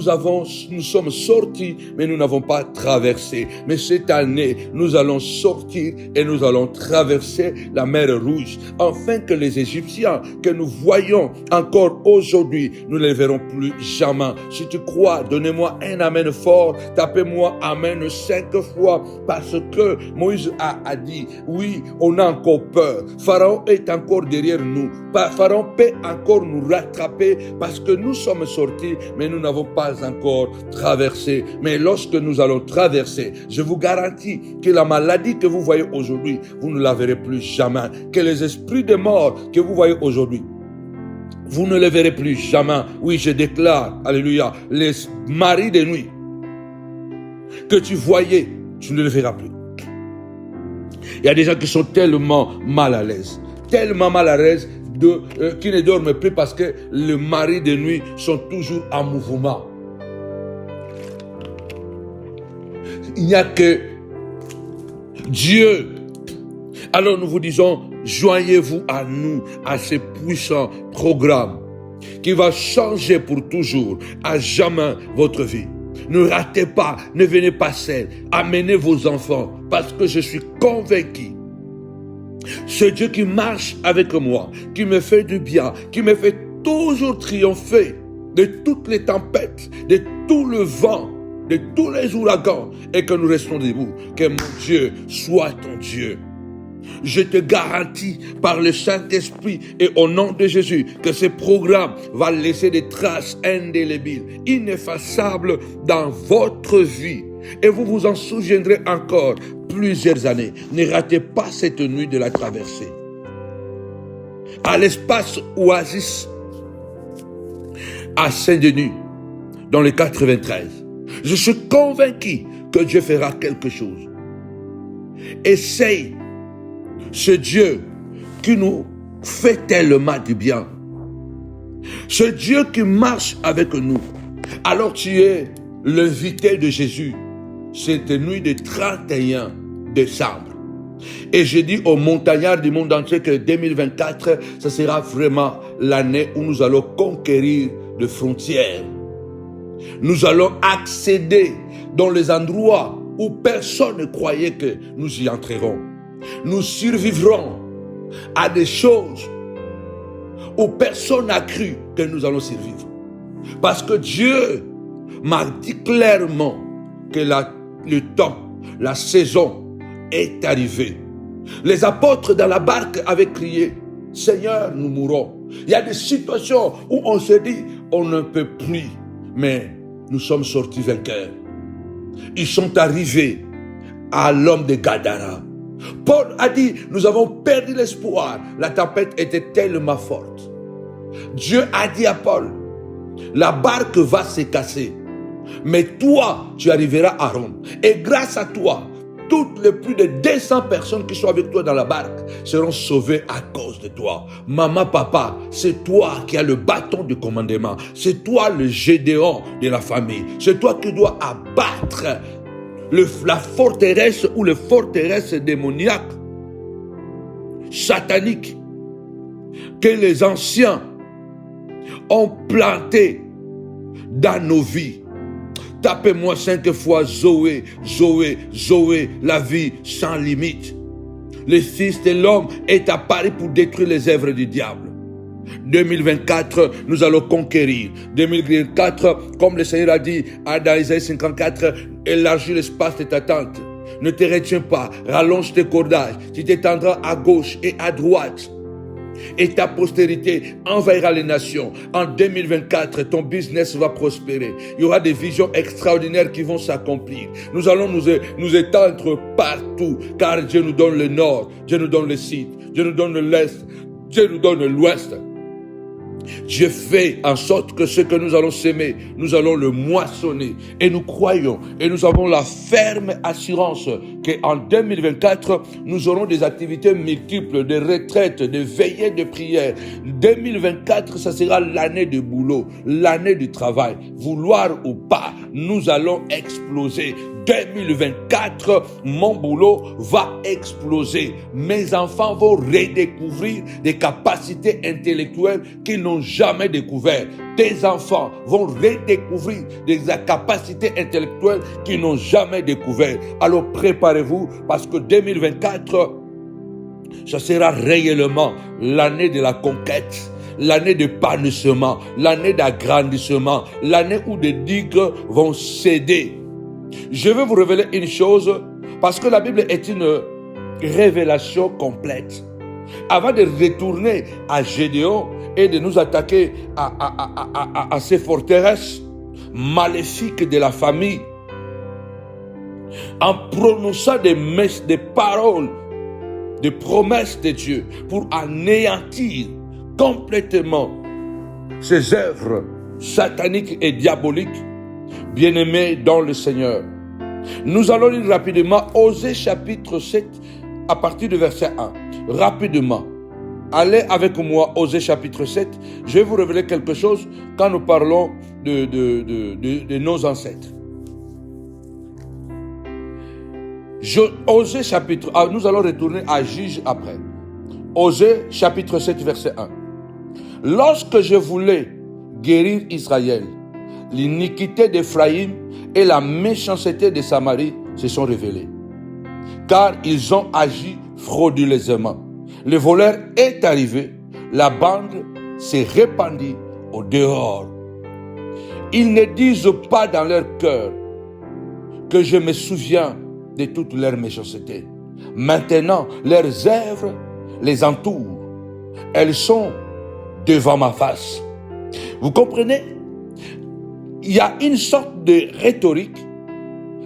sommes sortis, mais nous n'avons pas traversé. Mais cette année, nous allons sortir et nous allons traverser la mer Rouge, afin que les Égyptiens que nous voyons encore aujourd'hui, nous ne les verrons plus jamais. Si tu crois, donnez-moi un amen fort, tapez-moi amen 5 fois, parce que Moïse a dit, oui, on a encore peur. Pharaon est encore derrière nous. Pharaon peut encore nous rattraper parce que nous sommes sortis, mais nous n'avons pas encore traversé. Mais lorsque nous allons traverser, je vous garantis que la maladie que vous voyez aujourd'hui, vous ne la verrez plus jamais. Que les esprits de mort que vous voyez aujourd'hui, vous ne les verrez plus jamais. Oui, je déclare, alléluia, les maris de nuit que tu voyais, tu ne les verras plus. Il y a des gens qui sont tellement mal à l'aise qui ne dorment plus parce que les maris de nuit sont toujours en mouvement. Il n'y a que Dieu. Alors nous vous disons, joignez-vous à nous, à ce puissant programme qui va changer pour toujours, à jamais votre vie. Ne ratez pas, ne venez pas seul, amenez vos enfants, parce que je suis convaincu. Ce Dieu qui marche avec moi, qui me fait du bien, qui me fait toujours triompher de toutes les tempêtes, de tout le vent, de tous les ouragans, et que nous restons debout. Que mon Dieu soit ton Dieu. Je te garantis par le Saint-Esprit et au nom de Jésus que ce programme va laisser des traces indélébiles, ineffaçables dans votre vie. Et vous vous en souviendrez encore plusieurs années. Ne ratez pas cette nuit de la traversée. À l'espace Oasis, à Saint-Denis, dans le 93, je suis convaincu que Dieu fera quelque chose. Essaye ce Dieu qui nous fait tellement du bien. Ce Dieu qui marche avec nous. Alors tu es l'invité de Jésus cette nuit de 31 décembre. Et je dis aux montagnards du monde entier que 2024, ce sera vraiment l'année où nous allons conquérir de frontières. Nous allons accéder dans les endroits où personne ne croyait que nous y entrerons. Nous survivrons à des choses où personne n'a cru que nous allons survivre. Parce que Dieu m'a dit clairement que le temps, la saison est arrivée. Les apôtres dans la barque avaient crié, « Seigneur, nous mourrons. » Il y a des situations où on se dit, on ne peut plus. Mais nous sommes sortis vainqueurs. Ils sont arrivés à l'homme de Gadara. Paul a dit, nous avons perdu l'espoir. La tempête était tellement forte. Dieu a dit à Paul, la barque va se casser. Mais toi, tu arriveras à Rome. Et grâce à toi, toutes les plus de 200 personnes qui sont avec toi dans la barque seront sauvées à cause de toi. Maman, papa, c'est toi qui as le bâton de commandement. C'est toi le Gédéon de la famille. C'est toi qui dois abattre la forteresse ou les forteresses démoniaques, sataniques. que les anciens ont planté dans nos vies. Tapez-moi 5 fois Zoé, Zoé, Zoé, la vie sans limite. Le Fils de l'homme est apparu pour détruire les œuvres du diable. 2024, nous allons conquérir. 2024, comme le Seigneur a dit dans Isaïe 54, élargis l'espace de ta tente. Ne te retiens pas, rallonge tes cordages. Tu t'étendras à gauche et à droite. Et ta postérité envahira les nations. En 2024, ton business va prospérer. Il y aura des visions extraordinaires qui vont s'accomplir. Nous allons nous étendre partout, car Dieu nous donne le nord, Dieu nous donne le sud, Dieu nous donne l'est, Dieu nous donne l'ouest. Dieu fait en sorte que ce que nous allons s'aimer, nous allons le moissonner. Et nous croyons, et nous avons la ferme assurance qu'en 2024, nous aurons des activités multiples, de retraites, de veillées de prière. 2024, ça sera l'année du boulot, l'année du travail. Vouloir ou pas, nous allons exploser. 2024, mon boulot va exploser. Mes enfants vont redécouvrir des capacités intellectuelles qu'ils n'ont jamais découvertes. Tes enfants vont redécouvrir des capacités intellectuelles qu'ils n'ont jamais découvertes. Alors préparez-vous, parce que 2024, ça sera réellement l'année de la conquête, l'année d'épanouissement, l'année d'agrandissement, l'année où des digues vont céder. Je vais vous révéler une chose, parce que la Bible est une révélation complète. Avant de retourner à Gédéon et de nous attaquer à ces forteresses maléfiques de la famille, en prononçant des paroles, des promesses de Dieu pour anéantir complètement ces œuvres sataniques et diaboliques, bien-aimés dans le Seigneur. Nous allons lire rapidement Osée chapitre 7 à partir du verset 1. Rapidement. Allez avec moi, Osée chapitre 7. Je vais vous révéler quelque chose quand nous parlons de nos ancêtres. Osée chapitre 1. Nous allons retourner à Juge après. Osée chapitre 7 verset 1. Lorsque je voulais guérir Israël, l'iniquité d'Éphraïm et la méchanceté de Samarie se sont révélées, car ils ont agi frauduleusement. Le voleur est arrivé, la bande s'est répandue au dehors. Ils ne disent pas dans leur cœur que je me souviens de toute leur méchanceté. Maintenant, leurs œuvres les entourent. Elles sont devant ma face. Vous comprenez? Il y a une sorte de rhétorique.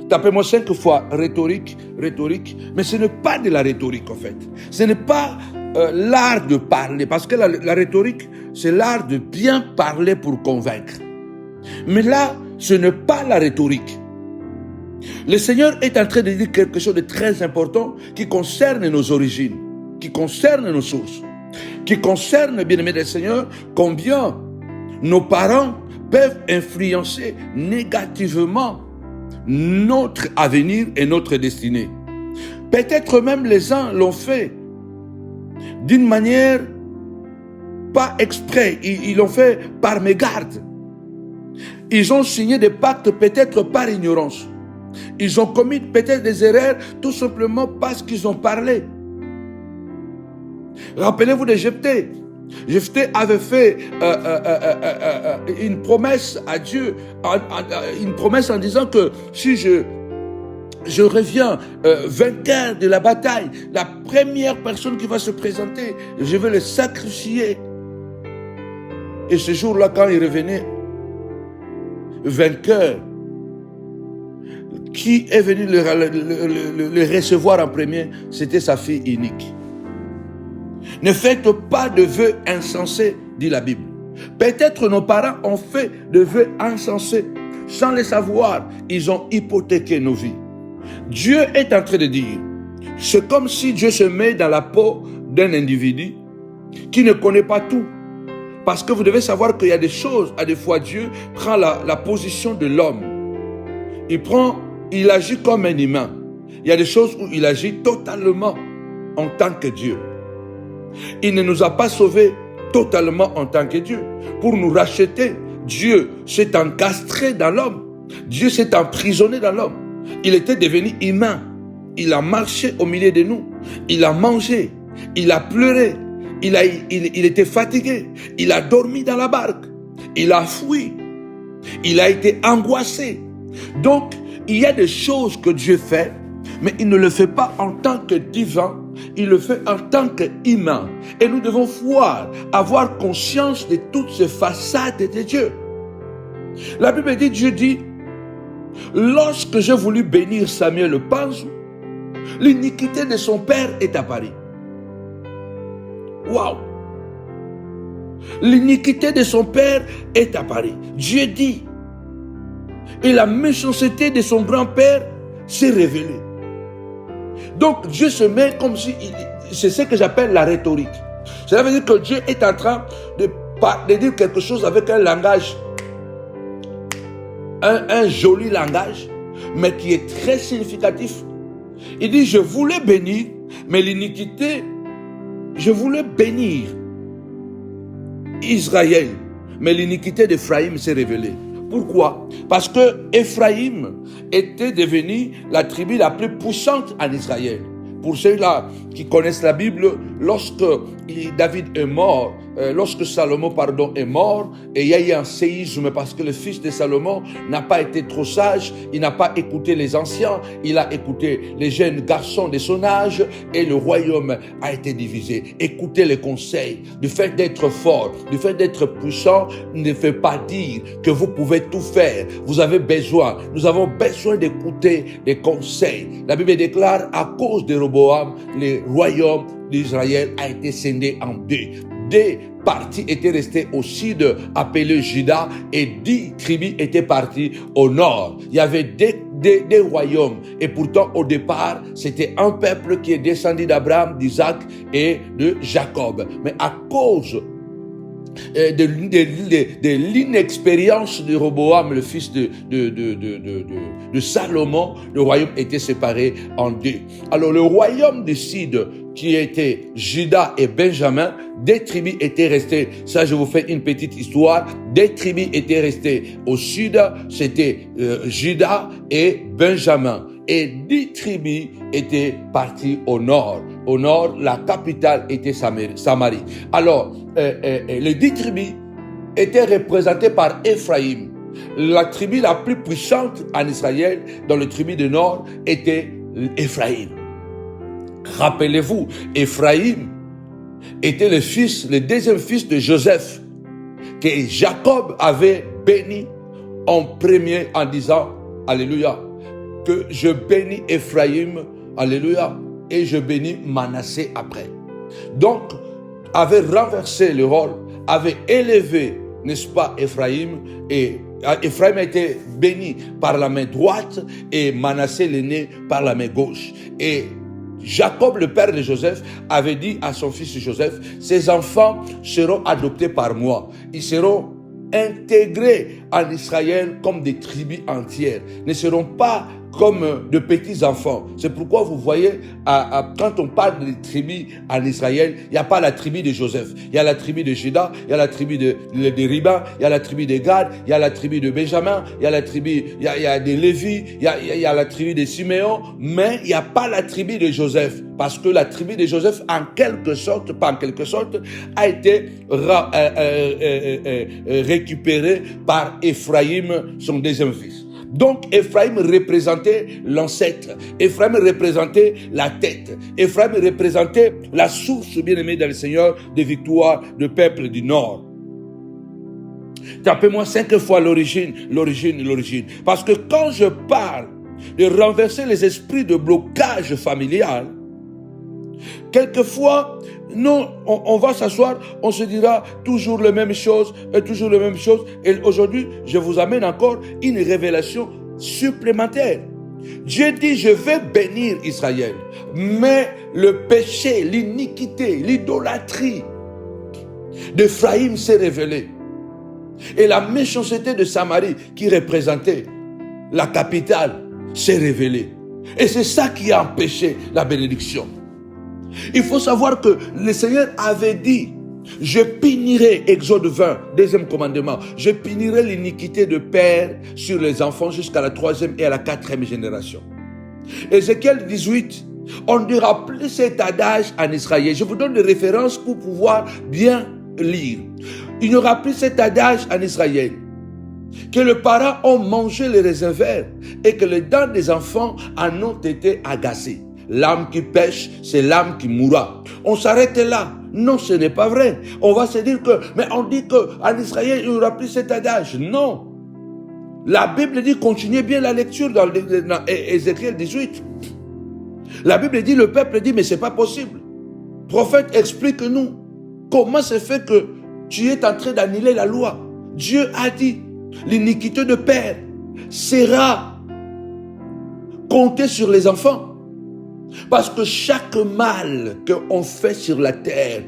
Tapez-moi 5 fois rhétorique, mais ce n'est pas de la rhétorique en fait. Ce n'est pas l'art de parler, parce que la rhétorique, c'est l'art de bien parler pour convaincre. Mais là, ce n'est pas la rhétorique. Le Seigneur est en train de dire quelque chose de très important qui concerne nos origines, qui concerne nos sources, qui concerne, bien-aimés du Seigneur, combien nos parents peuvent influencer négativement notre avenir et notre destinée. Peut-être même les uns l'ont fait d'une manière pas exprès, ils l'ont fait par mégarde. Ils ont signé des pactes peut-être par ignorance. Ils ont commis peut-être des erreurs tout simplement parce qu'ils ont parlé. Rappelez-vous de Jephthé. Jephthé avait fait une promesse à Dieu, une promesse en disant que si je reviens vainqueur de la bataille, la première personne qui va se présenter, je vais le sacrifier. Et ce jour-là, quand il revenait vainqueur, qui est venu le recevoir en premier? C'était sa fille unique. Ne faites pas de vœux insensés, dit la Bible. Peut-être nos parents ont fait de vœux insensés. Sans le savoir, ils ont hypothéqué nos vies. Dieu est en train de dire, c'est comme si Dieu se met dans la peau d'un individu qui ne connaît pas tout. Parce que vous devez savoir qu'il y a des choses, à des fois Dieu prend la position de l'homme. Il agit comme un humain. Il y a des choses où il agit totalement en tant que Dieu. Il ne nous a pas sauvés totalement en tant que Dieu. Pour nous racheter, Dieu s'est encastré dans l'homme. Dieu s'est emprisonné dans l'homme. Il était devenu humain. Il a marché au milieu de nous. Il a mangé. Il a pleuré. Il était fatigué. Il a dormi dans la barque. Il a fui. Il a été angoissé. Donc, il y a des choses que Dieu fait, mais il ne le fait pas en tant que divin. Il le fait en tant qu'humain. Et nous devons avoir conscience de toutes ces façades de Dieu. La Bible dit, Dieu dit, lorsque j'ai voulu bénir Samuel le Panzou, l'iniquité de son père est apparue. Waouh! L'iniquité de son père est apparue. Dieu dit, et la méchanceté de son grand-père s'est révélée. Donc Dieu se met comme si, c'est ce que j'appelle la rhétorique. Cela veut dire que Dieu est en train de dire quelque chose avec un langage, un joli langage, mais qui est très significatif. Il dit, je voulais bénir, mais l'iniquité, je voulais bénir Israël, mais l'iniquité d'Éphraïm s'est révélée. Pourquoi? Parce que Éphraïm était devenu la tribu la plus puissante en Israël. Pour ceux-là qui connaissent la Bible, lorsque David est mort, lorsque Salomon est mort, et il y a eu un séisme parce que le fils de Salomon n'a pas été trop sage, il n'a pas écouté les anciens, il a écouté les jeunes garçons de son âge, et le royaume a été divisé. Écoutez les conseils. Du fait d'être fort, du fait d'être puissant, ne fait pas dire que vous pouvez tout faire. Nous avons besoin d'écouter des conseils. La Bible déclare, à cause de Roboam, le royaume d'Israël a été scindé en deux. 2 parties étaient restées au sud, appelées Juda, et 10 tribus étaient parties au nord. Il y avait des royaumes, et pourtant au départ, c'était un peuple qui est descendu d'Abraham, d'Isaac et de Jacob. Mais à cause de l'inexpérience de Roboam, le fils de Salomon, le royaume était séparé en deux. Alors le royaume du sud, qui était Juda et Benjamin, des tribus étaient restées. Ça, je vous fais une petite histoire. Des tribus étaient restées au sud, c'était Juda et Benjamin. Et 10 tribus étaient parties au nord. Au nord, la capitale était Samarie. Alors, les 10 tribus étaient représentées par Éphraïm. La tribu la plus puissante en Israël, dans les tribus du nord, était Éphraïm. Rappelez-vous, Éphraïm était le deuxième fils de Joseph, que Jacob avait béni en premier en disant, Alléluia, que je bénis Éphraïm, Alléluia, et je bénis Manassé après. Donc, avait renversé le rôle, avait élevé, n'est-ce pas, Éphraïm, et Éphraïm a été béni par la main droite et Manassé l'aîné par la main gauche. Et Jacob, le père de Joseph, avait dit à son fils Joseph, ces enfants seront adoptés par moi. Ils seront intégrés en Israël comme des tribus entières, ne seront pas comme de petits enfants. C'est pourquoi vous voyez, quand on parle des tribus en Israël, il n'y a pas la tribu de Joseph. Il y a la tribu de Juda, il y a la tribu de Riba, il y a la tribu de Gad, il y a la tribu de Benjamin, il y a la tribu, il y a de Lévi, il y a la tribu de Siméon, mais il n'y a pas la tribu de Joseph. Parce que la tribu de Joseph, en quelque sorte, pas en quelque sorte, a été récupérée par Éphraïm, son deuxième fils. Donc, Éphraïm représentait l'ancêtre. Éphraïm représentait la tête. Éphraïm représentait la source, bien-aimée dans le Seigneur, des victoires du peuple du Nord. Tapez-moi 5 fois l'origine. Parce que quand je parle de renverser les esprits de blocage familial, quelquefois, non, on va s'asseoir, on se dira toujours les mêmes choses, Et aujourd'hui, je vous amène encore une révélation supplémentaire. Dieu dit, je vais bénir Israël. Mais le péché, l'iniquité, l'idolâtrie d'Éphraïm s'est révélé. Et la méchanceté de Samarie, qui représentait la capitale, s'est révélée. Et c'est ça qui a empêché la bénédiction. Il faut savoir que le Seigneur avait dit, je punirai, Exode 20, deuxième commandement, je punirai l'iniquité de père sur les enfants jusqu'à la 3e et à la 4e génération. Ézéchiel 18, on ne dira plus cet adage en Israël. Je vous donne des références pour pouvoir bien lire. Il n'y aura plus cet adage en Israël. Que les parents ont mangé les raisins verts et que les dents des enfants en ont été agacées. L'âme qui pêche, c'est l'âme qui mourra. On s'arrête là. Non, ce n'est pas vrai. On va se dire que, mais on dit qu'en Israël, il n'y aura plus cet adage. Non. La Bible dit, continuez bien la lecture dans Ézéchiel 18. La Bible dit, le peuple dit, mais c'est pas possible. Prophète, explique-nous comment c'est fait que tu es en train d'annuler la loi. Dieu a dit, l'iniquité de père sera comptée sur les enfants. Parce que chaque mal qu'on fait sur la terre,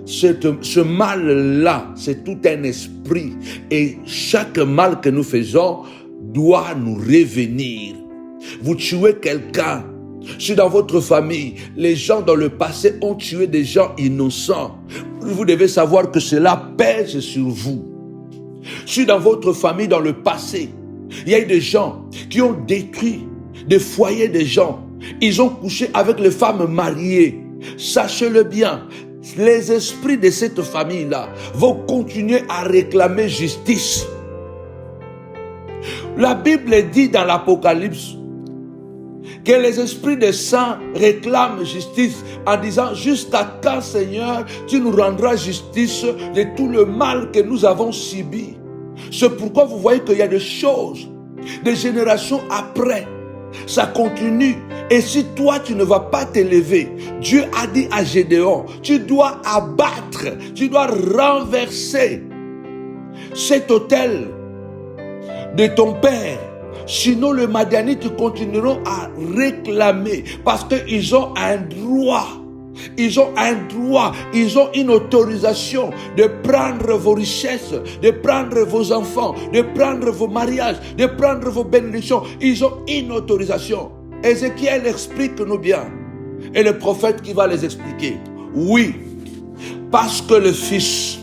ce mal-là, c'est tout un esprit. Et chaque mal que nous faisons doit nous revenir. Vous tuez quelqu'un. Si dans votre famille, les gens dans le passé ont tué des gens innocents, vous devez savoir que cela pèse sur vous. Si dans votre famille, dans le passé, il y a eu des gens qui ont détruit des foyers de gens, ils ont couché avec les femmes mariées, sachez-le bien, les esprits de cette famille-là vont continuer à réclamer justice. La Bible dit dans l'Apocalypse que les esprits des saints réclament justice en disant, jusqu'à quand, Seigneur, tu nous rendras justice de tout le mal que nous avons subi. C'est pourquoi vous voyez qu'il y a des choses, des générations après, ça continue. Et si toi, tu ne vas pas t'élever, Dieu a dit à Gédéon, tu dois abattre, tu dois renverser cet autel de ton père. Sinon, les Madianites continueront à réclamer parce qu'ils ont un droit. Ils ont un droit, ils ont une autorisation de prendre vos richesses, de prendre vos enfants, de prendre vos mariages, de prendre vos bénédictions. Ils ont une autorisation. Ézéchiel explique-nous bien. Et le prophète qui va les expliquer. Oui, parce que le fils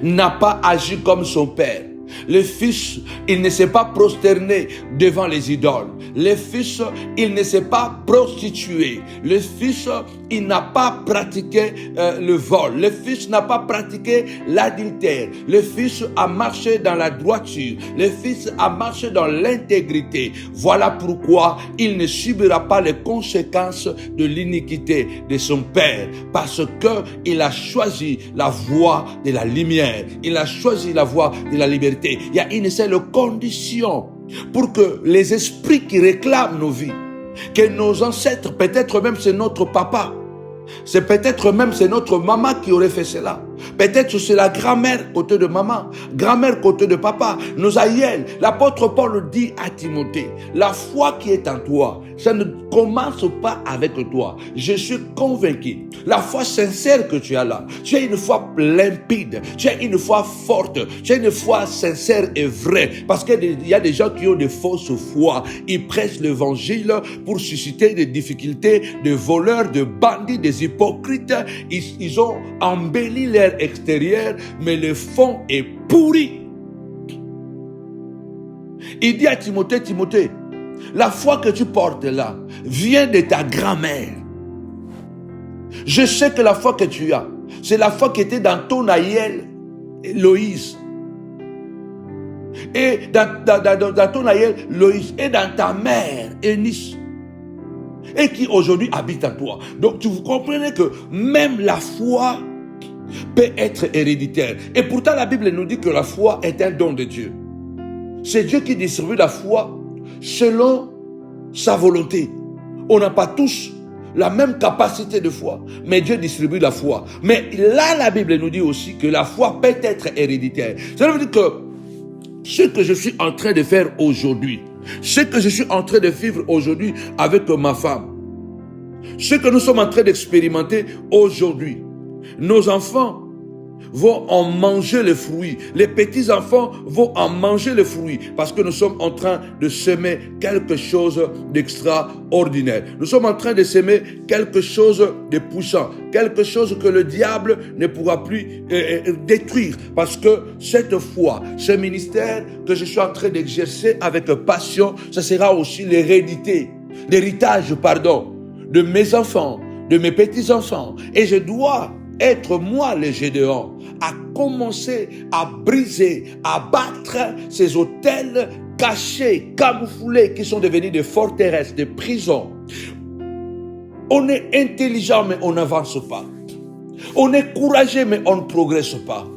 n'a pas agi comme son père. Le fils, il ne s'est pas prosterné devant les idoles. Le fils, il ne s'est pas prostitué. Le fils, il n'a pas pratiqué le vol. Le fils n'a pas pratiqué l'adultère. Le fils a marché dans la droiture. Le fils a marché dans l'intégrité. Voilà pourquoi il ne subira pas les conséquences de l'iniquité de son père. Parce qu'il a choisi la voie de la lumière. Il a choisi la voie de la liberté. Il y a une seule condition pour que les esprits qui réclament nos vies, que nos ancêtres, peut-être même c'est notre papa, c'est peut-être même c'est notre maman qui aurait fait cela. Peut-être c'est la grand-mère côté de maman, grand-mère côté de papa, nos aïeuls. L'apôtre Paul dit à Timothée, la foi qui est en toi, ça ne commence pas avec toi. Je suis convaincu. La foi sincère que tu as là, tu as une foi limpide, tu as une foi forte, tu as une foi sincère et vraie. Parce qu'il y a des gens qui ont des fausses foi. Ils prêchent l'évangile pour susciter des difficultés, des voleurs, des bandits, des hypocrites. Ils ont embelli leur extérieur, mais le fond est pourri. Il dit à Timothée, Timothée, la foi que tu portes là vient de ta grand-mère. Je sais que la foi que tu as, c'est la foi qui était dans ton aïeul Loïs. Et dans ton aïeul Loïs et dans ta mère Eunice. Et qui aujourd'hui habite en toi. Donc vous comprenez que même la foi peut être héréditaire. Et pourtant la Bible nous dit que la foi est un don de Dieu. C'est Dieu qui distribue la foi selon sa volonté. On n'a pas tous la même capacité de foi, mais Dieu distribue la foi. Mais là, la Bible nous dit aussi que la foi peut être héréditaire. Ça veut dire que ce que je suis en train de faire aujourd'hui, ce que je suis en train de vivre aujourd'hui avec ma femme, ce que nous sommes en train d'expérimenter aujourd'hui, nos enfants vont en manger les fruits. Les petits-enfants vont en manger les fruits parce que nous sommes en train de semer quelque chose d'extraordinaire. Nous sommes en train de semer quelque chose de puissant, quelque chose que le diable ne pourra plus détruire parce que cette foi, ce ministère que je suis en train d'exercer avec passion, ce sera aussi l'héritage, de mes enfants, de mes petits-enfants. Et je dois être moi le Gédéon, à commencer à briser, à battre ces hôtels cachés, camouflés, qui sont devenus des forteresses, des prisons. On est intelligent, mais on n'avance pas. On est courageux, mais on ne progresse pas.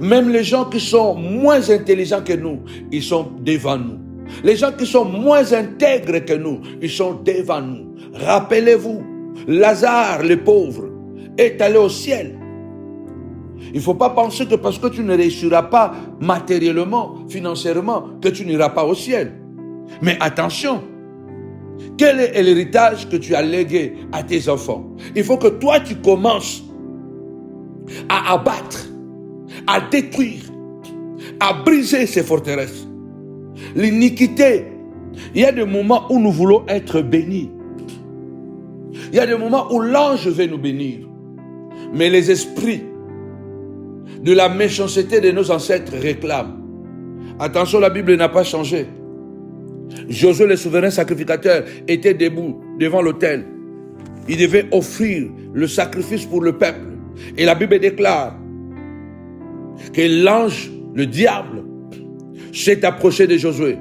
Même les gens qui sont moins intelligents que nous, ils sont devant nous. Les gens qui sont moins intègres que nous, ils sont devant nous. Rappelez-vous, Lazare, le pauvre, est allé au ciel. Il ne faut pas penser que parce que tu ne réussiras pas matériellement, financièrement, que tu n'iras pas au ciel. Mais attention, quel est l'héritage que tu as légué à tes enfants? Il faut que toi tu commences à abattre, à détruire, à briser ces forteresses. L'iniquité, il y a des moments où nous voulons être bénis. Il y a des moments où l'ange veut nous bénir. Mais les esprits de la méchanceté de nos ancêtres réclament. Attention, la Bible n'a pas changé. Josué, le souverain sacrificateur, était debout devant l'autel. Il devait offrir le sacrifice pour le peuple. Et la Bible déclare que l'ange, le diable, s'est approché de Josué.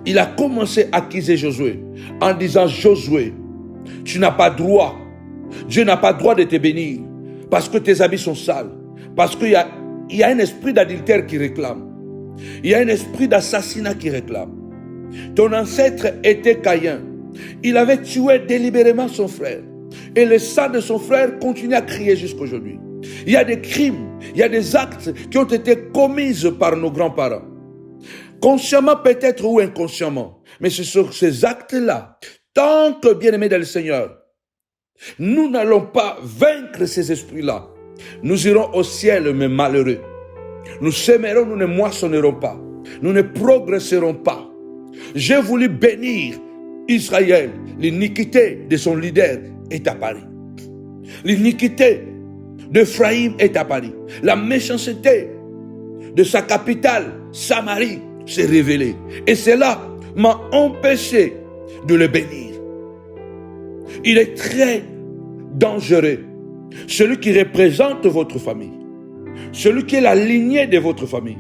Il a commencé à accuser Josué en disant: Josué, tu n'as pas droit. Dieu n'a pas droit de te bénir parce que tes habits sont sales. Parce qu'il y a un esprit d'adultère qui réclame. Il y a un esprit d'assassinat qui réclame. Ton ancêtre était Caïn. Il avait tué délibérément son frère. Et le sang de son frère continue à crier jusqu'aujourd'hui. Il y a des crimes, il y a des actes qui ont été commis par nos grands-parents. Consciemment peut-être ou inconsciemment. Mais c'est sur ces actes-là, tant que bien-aimés dans le Seigneur, nous n'allons pas vaincre ces esprits-là. Nous irons au ciel, mais malheureux. Nous sèmerons, nous ne moissonnerons pas. Nous ne progresserons pas. J'ai voulu bénir Israël. L'iniquité de son leader est apparue. L'iniquité d'Ephraïm est apparue. La méchanceté de sa capitale, Samarie, s'est révélée. Et cela m'a empêché de le bénir. Il est très dangereux. Celui qui représente votre famille, celui qui est la lignée de votre famille,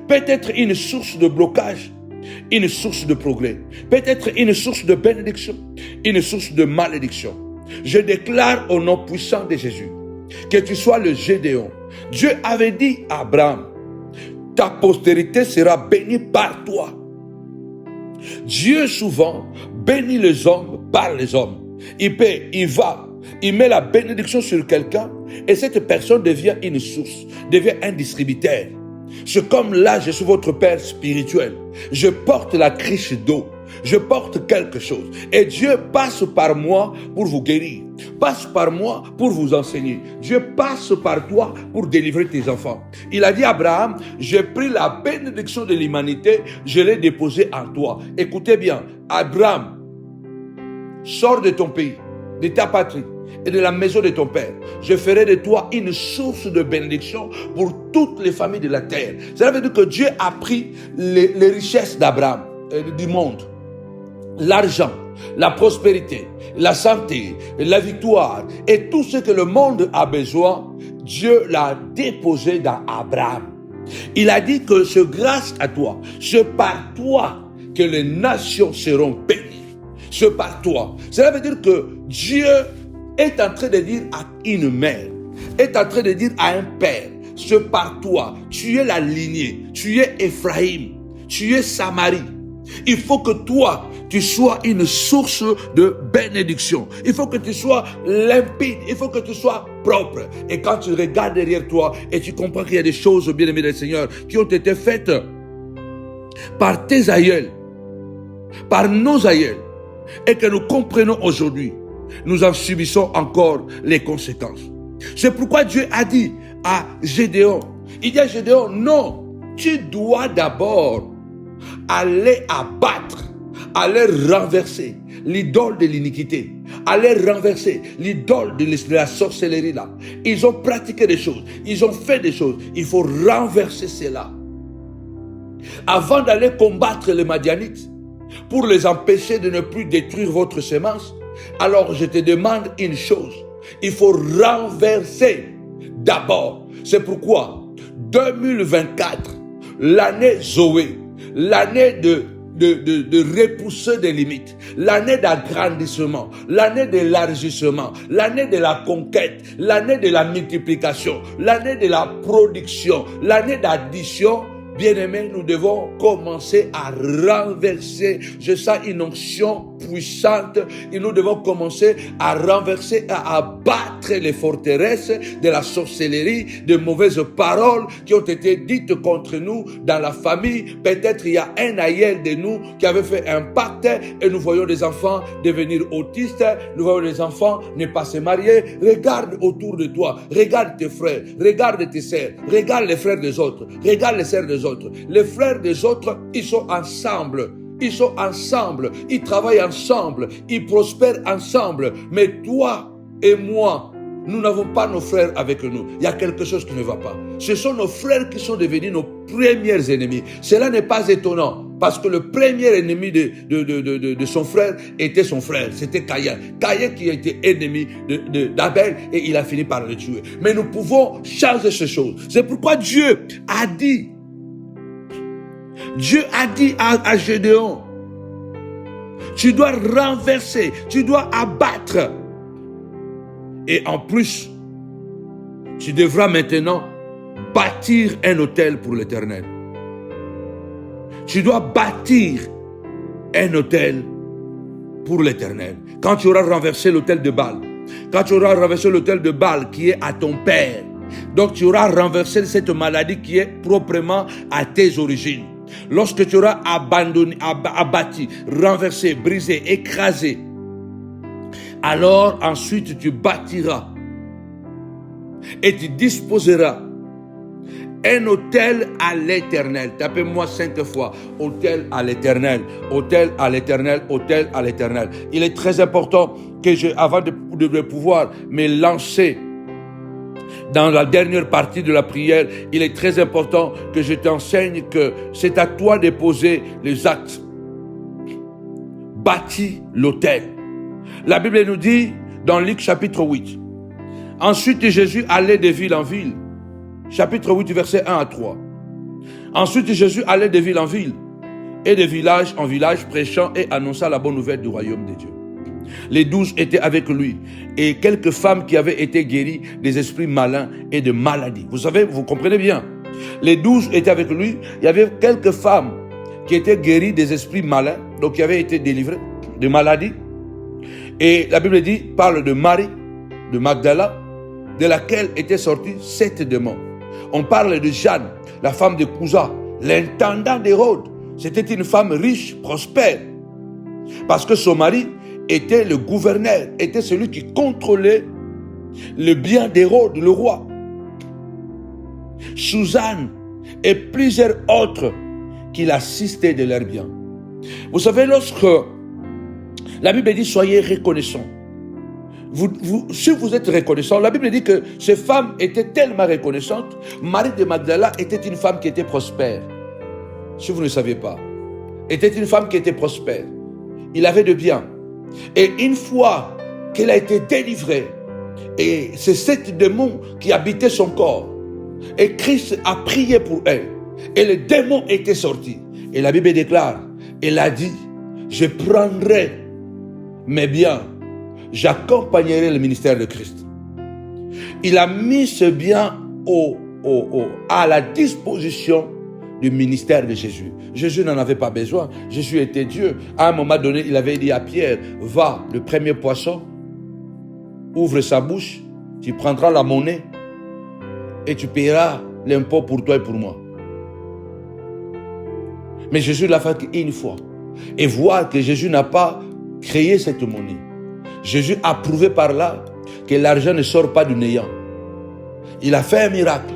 peut être une source de blocage, une source de progrès, peut-être une source de bénédiction, une source de malédiction. Je déclare au nom puissant de Jésus que tu sois le Gédéon. Dieu avait dit à Abraham: ta postérité sera bénie par toi. Dieu souvent bénit les hommes par les hommes. Il met la bénédiction sur quelqu'un et cette personne devient une source, devient un distributeur. C'est comme là, je suis votre père spirituel. Je porte la cruche d'eau. Je porte quelque chose. Et Dieu passe par moi pour vous guérir. Passe par moi pour vous enseigner. Dieu passe par toi pour délivrer tes enfants. Il a dit à Abraham: j'ai pris la bénédiction de l'humanité, je l'ai déposée en toi. Écoutez bien, Abraham, sors de ton pays, de ta patrie et de la maison de ton père. Je ferai de toi une source de bénédiction pour toutes les familles de la terre. Cela veut dire que Dieu a pris les richesses d'Abraham, du monde, l'argent, la prospérité, la santé, la victoire et tout ce que le monde a besoin. Dieu l'a déposé dans Abraham. Il a dit que c'est grâce à toi, c'est par toi que les nations seront bénies. C'est par toi. Cela veut dire que Dieu est en train de dire à une mère, est en train de dire à un père: c'est par toi. Tu es la lignée, tu es Ephraïm, tu es Samarie. Il faut que toi, tu sois une source de bénédiction. Il faut que tu sois limpide, il faut que tu sois propre. Et quand tu regardes derrière toi et tu comprends qu'il y a des choses, bien-aimés du Seigneur, qui ont été faites par tes aïeuls, par nos aïeuls, et que nous comprenons aujourd'hui, nous en subissons encore les conséquences. C'est pourquoi Dieu a dit à Gédéon. Il dit à Gédéon, non, tu dois d'abord aller abattre, aller renverser l'idole de l'iniquité, aller renverser l'idole de la sorcellerie là. Ils ont pratiqué des choses, ils ont fait des choses, il faut renverser cela. Avant d'aller combattre les Madianites, pour les empêcher de ne plus détruire votre semence, alors je te demande une chose, il faut renverser d'abord. C'est pourquoi 2024, l'année Zoé, l'année de repousser des limites, l'année d'agrandissement, l'année d'élargissement, l'année de la conquête, l'année de la multiplication, l'année de la production, l'année d'addition. Bien-aimés, nous devons commencer à renverser, je sens une onction puissante, et nous devons commencer à renverser, à abattre les forteresses de la sorcellerie, de mauvaises paroles qui ont été dites contre nous dans la famille. Peut-être il y a un aïeul de nous qui avait fait un pacte et nous voyons des enfants devenir autistes, nous voyons des enfants ne pas se marier. Regarde autour de toi, regarde tes frères, regarde tes sœurs, regarde les frères des autres, regarde les sœurs des autres. Les frères des autres, ils sont ensemble. Ils sont ensemble, ils travaillent ensemble, ils prospèrent ensemble. Mais toi et moi, nous n'avons pas nos frères avec nous. Il y a quelque chose qui ne va pas. Ce sont nos frères qui sont devenus nos premiers ennemis. Cela n'est pas étonnant, parce que le premier ennemi de son frère était son frère. C'était Caïn. Caïn qui a été ennemi d'Abel et il a fini par le tuer. Mais nous pouvons changer ces choses. C'est pourquoi Dieu a dit à Gédéon, tu dois renverser, tu dois abattre. Et en plus, tu devras maintenant bâtir un autel pour l'Éternel. Tu dois bâtir un autel pour l'Éternel. Quand tu auras renversé l'autel de Baal, quand tu auras renversé l'autel de Baal qui est à ton père, donc tu auras renversé cette maladie qui est proprement à tes origines. Lorsque tu auras abandonné, abattu, renversé, brisé, écrasé, alors ensuite tu bâtiras et tu disposeras un autel à l'Éternel. Tapez-moi 5 fois. Autel à l'Éternel. Autel à l'Éternel. Autel à l'Éternel. Il est très important que avant de pouvoir me lancer dans la dernière partie de la prière, il est très important que je t'enseigne que c'est à toi de poser les actes. Bâtis l'autel. La Bible nous dit dans Luc chapitre 8. Ensuite Jésus allait de ville en ville. Chapitre 8 verset 1 à 3. Ensuite Jésus allait de ville en ville et de village en village prêchant et annonçant la bonne nouvelle du royaume de Dieu. Les 12 étaient avec lui et quelques femmes qui avaient été guéries des esprits malins et de maladies. Vous savez, vous comprenez bien. Les 12 étaient avec lui. Il y avait quelques femmes qui étaient guéries des esprits malins, donc qui avaient été délivrées de maladies. Et la Bible dit, parle de Marie, de Magdala, de laquelle étaient sortis 7 démons. On parle de Jeanne, la femme de Cousa, l'intendant d'Hérode. C'était une femme riche, prospère. Parce que son mari était le gouverneur, était celui qui contrôlait le bien d'Hérode, le roi. Suzanne et plusieurs autres qui l'assistaient de leurs biens. Vous savez, lorsque la Bible dit soyez reconnaissants. Si vous êtes reconnaissants, la Bible dit que ces femmes étaient tellement reconnaissantes. Marie de Magdala était une femme qui était prospère. Si vous ne saviez pas, était une femme qui était prospère. Il avait de biens. Et une fois qu'elle a été délivrée, et c'est 7 démons qui habitaient son corps, et Christ a prié pour elle, et les démons étaient sortis. Et la Bible déclare, elle a dit, je prendrai mes biens, j'accompagnerai le ministère de Christ. Il a mis ce bien à la disposition du ministère de Jésus. Jésus n'en avait pas besoin. Jésus était Dieu. À un moment donné, il avait dit à Pierre, va, le premier poisson, ouvre sa bouche, tu prendras la monnaie et tu paieras l'impôt pour toi et pour moi. Mais Jésus l'a fait une fois. Et voir que Jésus n'a pas créé cette monnaie. Jésus a prouvé par là que l'argent ne sort pas du néant. Il a fait un miracle.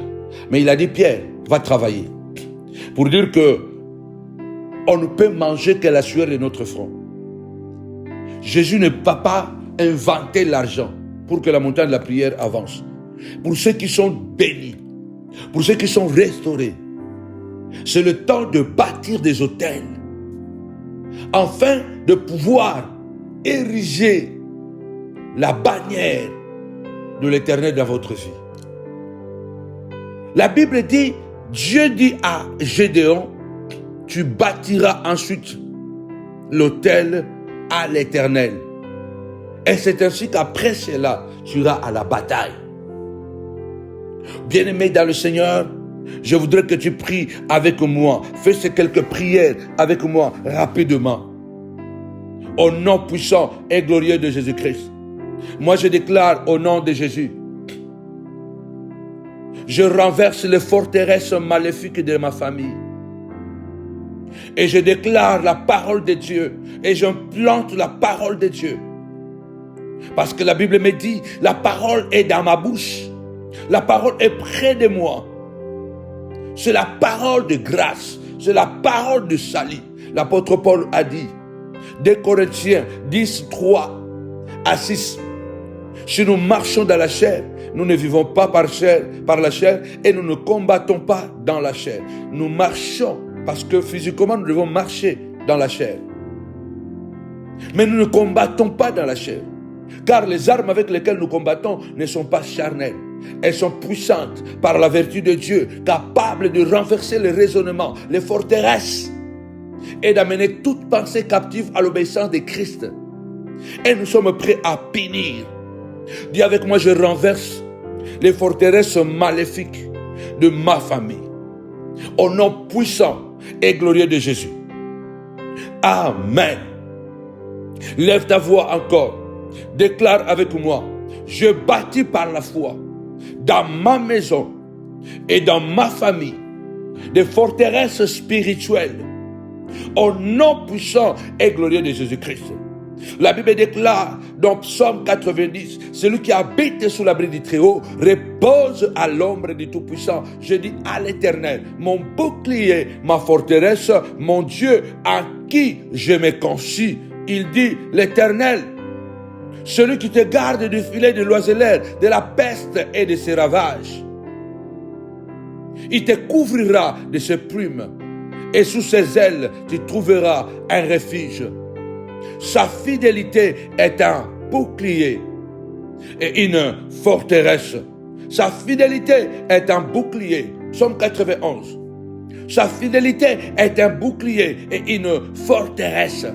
Mais il a dit, Pierre, va travailler. Pour dire que on ne peut manger que la sueur de notre front. Jésus ne va pas inventer l'argent pour que la montagne de la prière avance. Pour ceux qui sont bénis, pour ceux qui sont restaurés, c'est le temps de bâtir des autels, afin de pouvoir ériger la bannière de l'Éternel dans votre vie. La Bible dit, Dieu dit à Gédéon, tu bâtiras ensuite l'autel à l'Éternel. Et c'est ainsi qu'après cela, tu iras à la bataille. Bien-aimé dans le Seigneur, je voudrais que tu pries avec moi. Fais ces quelques prières avec moi rapidement. Au nom puissant et glorieux de Jésus-Christ. Moi, je déclare au nom de Jésus. Je renverse les forteresses maléfiques de ma famille. Et je déclare la parole de Dieu. Et j'implante la parole de Dieu. Parce que la Bible me dit, la parole est dans ma bouche. La parole est près de moi. C'est la parole de grâce. C'est la parole de salut. L'apôtre Paul a dit, 2 Corinthiens 10, 3 à 6. Si nous marchons dans la chair, nous ne vivons pas par la chair et nous ne combattons pas dans la chair. Nous marchons parce que physiquement nous devons marcher dans la chair. Mais nous ne combattons pas dans la chair. Car les armes avec lesquelles nous combattons ne sont pas charnelles. Elles sont puissantes par la vertu de Dieu, capables de renverser les raisonnements, les forteresses et d'amener toute pensée captive à l'obéissance de Christ. Et nous sommes prêts à punir. Dis avec moi, je renverse les forteresses maléfiques de ma famille. Au nom puissant et glorieux de Jésus. Amen. Lève ta voix encore. Déclare avec moi, je bâtis par la foi dans ma maison et dans ma famille des forteresses spirituelles au nom puissant et glorieux de Jésus-Christ. La Bible déclare dans Psaume 90, celui qui habite sous l'abri du Très-Haut repose à l'ombre du Tout-Puissant. Je dis à l'Éternel, mon bouclier, ma forteresse, mon Dieu en qui je me confie. Il dit, l'Éternel, celui qui te garde du filet de l'oiseleur, de la peste et de ses ravages. Il te couvrira de ses plumes et sous ses ailes tu trouveras un refuge. Sa fidélité est un bouclier et une forteresse. Sa fidélité est un bouclier. Psaume 91. Sa fidélité est un bouclier et une forteresse.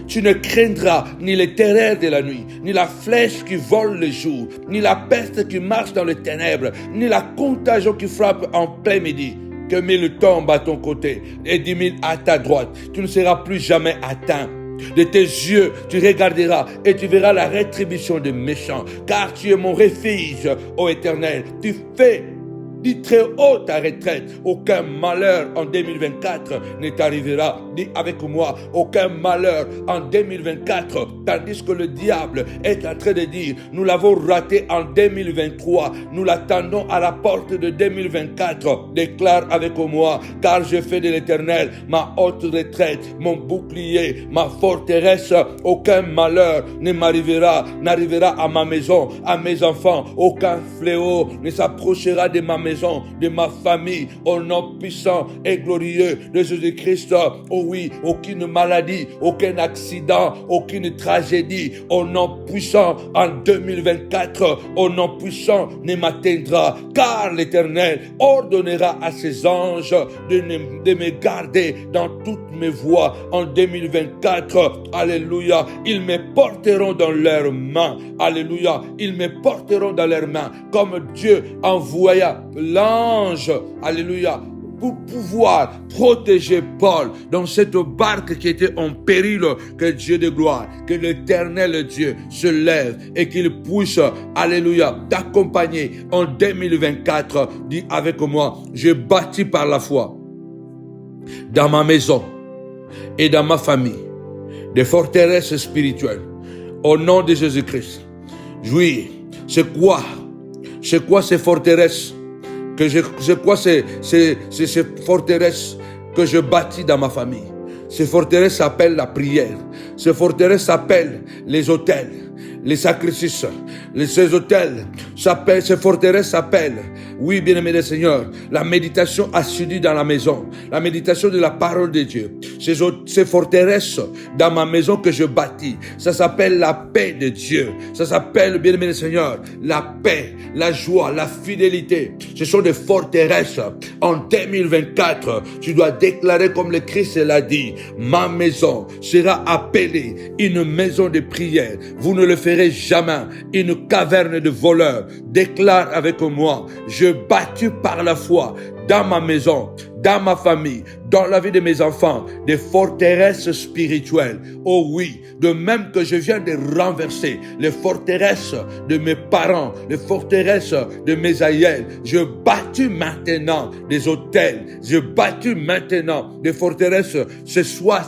Tu ne craindras ni les terreurs de la nuit, ni la flèche qui vole le jour, ni la peste qui marche dans les ténèbres, ni la contagion qui frappe en plein midi. Que 1000 tombent à ton côté et 10 000 à ta droite. Tu ne seras plus jamais atteint. De tes yeux, tu regarderas et tu verras la rétribution des méchants. Car tu es mon refuge, ô Éternel. Tu fais du très haut ta retraite. Aucun malheur en 2024 ne t'arrivera. Dis avec moi, aucun malheur en 2024. Tandis que le diable est en train de dire, nous l'avons raté en 2023. Nous l'attendons à la porte de 2024. Déclare avec moi, car je fais de l'Éternel ma haute retraite, mon bouclier, ma forteresse. Aucun malheur ne n'arrivera à ma maison, à mes enfants. Aucun fléau ne s'approchera de ma maison, de ma famille, au nom puissant et glorieux de Jésus-Christ. Oh oui, aucune maladie, aucun accident, aucune tragédie, au nom puissant en 2024, au nom puissant ne m'atteindra, car l'Éternel ordonnera à ses anges de me garder dans toutes mes voies en 2024. Alléluia, ils me porteront dans leurs mains. Alléluia, ils me porteront dans leurs mains, comme Dieu envoya l'ange, alléluia, pour pouvoir protéger Paul dans cette barque qui était en péril. Que Dieu de gloire, que l'Éternel Dieu se lève et qu'il puisse, alléluia, t'accompagner en 2024. Dis avec moi, je bâtis par la foi dans ma maison et dans ma famille des forteresses spirituelles au nom de Jésus-Christ. Oui, c'est quoi C'est quoi ces forteresses c'est quoi ces forteresses que je bâtis dans ma famille? Ces forteresses s'appellent la prière. Ces forteresses s'appellent les autels, les sacrifices. Ces autels s'appellent, ces forteresses s'appellent, oui, bien-aimé le Seigneur, la méditation assidue dans la maison, la méditation de la parole de Dieu. Ces forteresses dans ma maison que je bâtis, ça s'appelle la paix de Dieu. Ça s'appelle, bien-aimé le Seigneur, la paix, la joie, la fidélité. Ce sont des forteresses. En 2024, tu dois déclarer comme le Christ l'a dit, ma maison sera appelée une maison de prière. Vous ne le ferez jamais une caverne de voleurs. Déclare avec moi, je bâtis par la foi dans ma maison, dans ma famille, dans la vie de mes enfants, des forteresses spirituelles. Oh oui, de même que je viens de renverser les forteresses de mes parents, les forteresses de mes aïeux, je bâtis maintenant des autels, je bâtis maintenant des forteresses. Ce soir,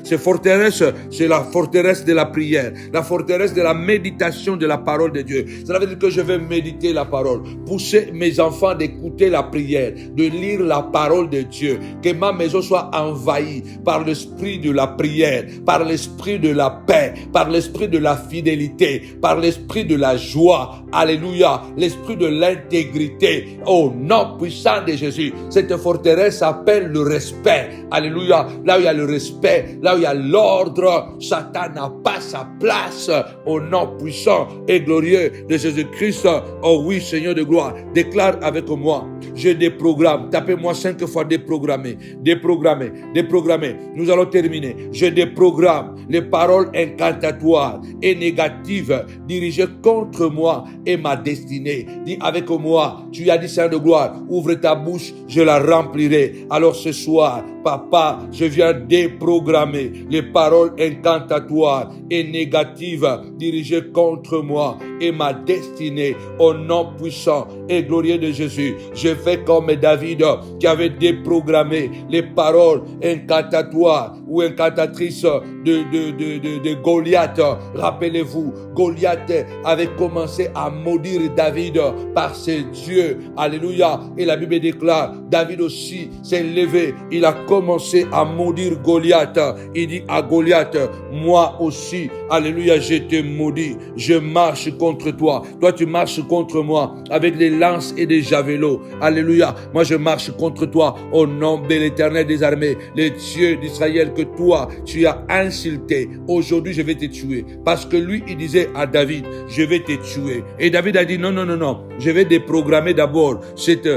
ces forteresses, c'est la forteresse de la prière, la forteresse de la méditation de la parole de Dieu. Cela veut dire que je vais méditer la parole, pousser mes enfants d'écouter la prière, de lire la parole de Dieu, que ma maison soit envahie par l'esprit de la prière, par l'esprit de la paix, par l'esprit de la fidélité, par l'esprit de la joie, alléluia, l'esprit de l'intégrité, au nom puissant de Jésus. Cette forteresse s'appelle le respect, alléluia. Là où il y a le respect, là où il y a l'ordre, Satan n'a pas sa place, au nom puissant et glorieux de Jésus-Christ. Oh oui, Seigneur de gloire, déclare avec moi, je déprogramme, tapez-moi 5 fois déprogrammer, déprogrammer, déprogrammer. Nous allons terminer. Je déprogramme les paroles incantatoires et négatives dirigées contre moi et ma destinée. Dis avec moi, tu as dit Seigneur de gloire, ouvre ta bouche, je la remplirai. Alors ce soir, Papa, je viens déprogrammer les paroles incantatoires et négatives dirigées contre moi et ma destinée. Au nom puissant et glorieux de Jésus, je fais comme David qui avait déprogrammé les paroles incantatoires ou incantatrices de Goliath. Rappelez-vous, Goliath avait commencé à maudire David par ses dieux. Alléluia. Et la Bible déclare, David aussi s'est levé. Il a commencé à maudire Goliath. Il dit à Goliath, moi aussi, alléluia, je te maudis. Je marche contre toi. Toi, tu marches contre moi avec des lances et des javelots. Alléluia. Moi, je marche contre toi au nom de l'Éternel des armées, le Dieu d'Israël que toi, tu as insulté. Aujourd'hui, je vais te tuer. Parce que lui, il disait à David, je vais te tuer. Et David a dit, non, non, non, non. Je vais déprogrammer d'abord cette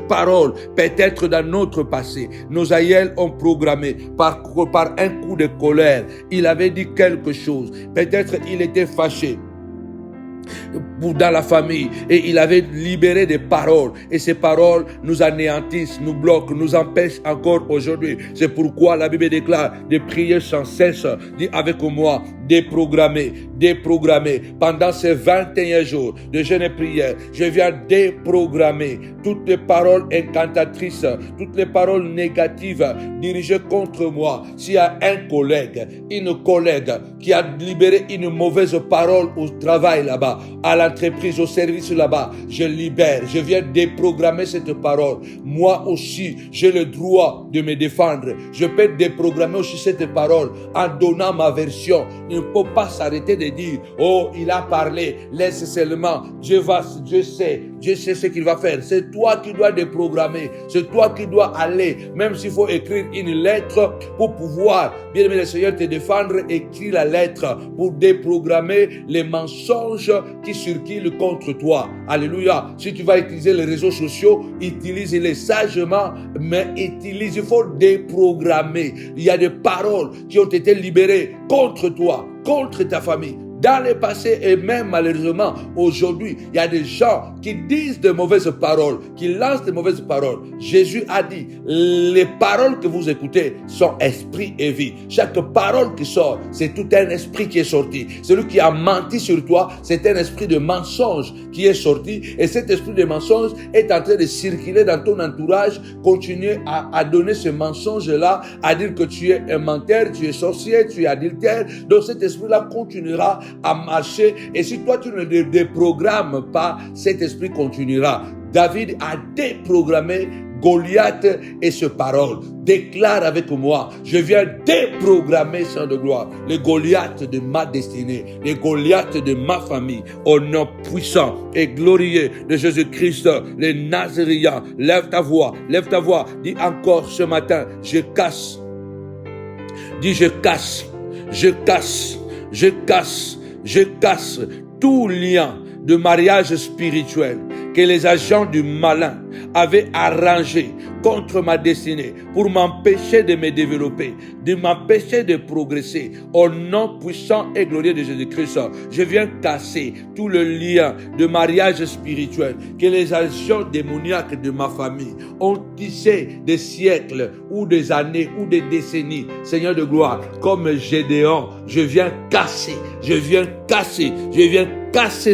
parole. Peut-être dans notre passé, nos aïeux ont programmé par un coup de colère. Il avait dit quelque chose. Peut-être il était fâché dans la famille et il avait libéré des paroles et ces paroles nous anéantissent, nous bloquent, nous empêchent encore aujourd'hui. C'est pourquoi la Bible déclare de prier sans cesse. Dis avec moi, déprogrammer, déprogrammer. Pendant ces 21 jours de jeûne et prière, je viens déprogrammer toutes les paroles incantatrices, toutes les paroles négatives dirigées contre moi. S'il y a un collègue, une collègue qui a libéré une mauvaise parole au travail là-bas, à l'entreprise, au service là-bas, je libère, je viens déprogrammer cette parole. Moi aussi, j'ai le droit de me défendre. Je peux déprogrammer aussi cette parole en donnant ma version. Il ne peut pas s'arrêter de dire, oh, il a parlé, laisse seulement, Dieu sait ce qu'il va faire. C'est toi qui dois déprogrammer, c'est toi qui dois aller, même s'il faut écrire une lettre pour pouvoir, bien aimé le Seigneur, te défendre, écris la lettre pour déprogrammer les mensonges qui circulent contre toi. Alléluia. Si tu vas utiliser les réseaux sociaux, utilise-les sagement, mais il faut déprogrammer. Il y a des paroles qui ont été libérées contre toi, contre ta famille. Dans le passé et même malheureusement aujourd'hui, il y a des gens qui disent de mauvaises paroles, qui lancent de mauvaises paroles. Jésus a dit, les paroles que vous écoutez sont esprit et vie. Chaque parole qui sort, c'est tout un esprit qui est sorti. Celui qui a menti sur toi, c'est un esprit de mensonge qui est sorti. Et cet esprit de mensonge est en train de circuler dans ton entourage. Continue à donner ce mensonge-là, à dire que tu es un menteur, tu es sorcier, tu es adultère. Donc cet esprit-là continuera à marcher. Et si toi, tu ne le déprogrammes pas, cet esprit continuera. David a déprogrammé Goliath et ses paroles. Déclare avec moi, je viens déprogrammer, Seigneur de gloire, les Goliaths de ma destinée, les Goliaths de ma famille, au nom puissant et glorieux de Jésus-Christ, les Nazaréens. Lève ta voix, dis encore ce matin, je casse. Dis je casse tout lien de mariage spirituel que les agents du malin avaient arrangé contre ma destinée pour m'empêcher de me développer, de m'empêcher de progresser. Au nom puissant et glorieux de Jésus-Christ, je viens casser tout le lien de mariage spirituel que les agents démoniaques de ma famille ont tissé des siècles ou des années ou des décennies. Seigneur de gloire, comme Gédéon, je viens casser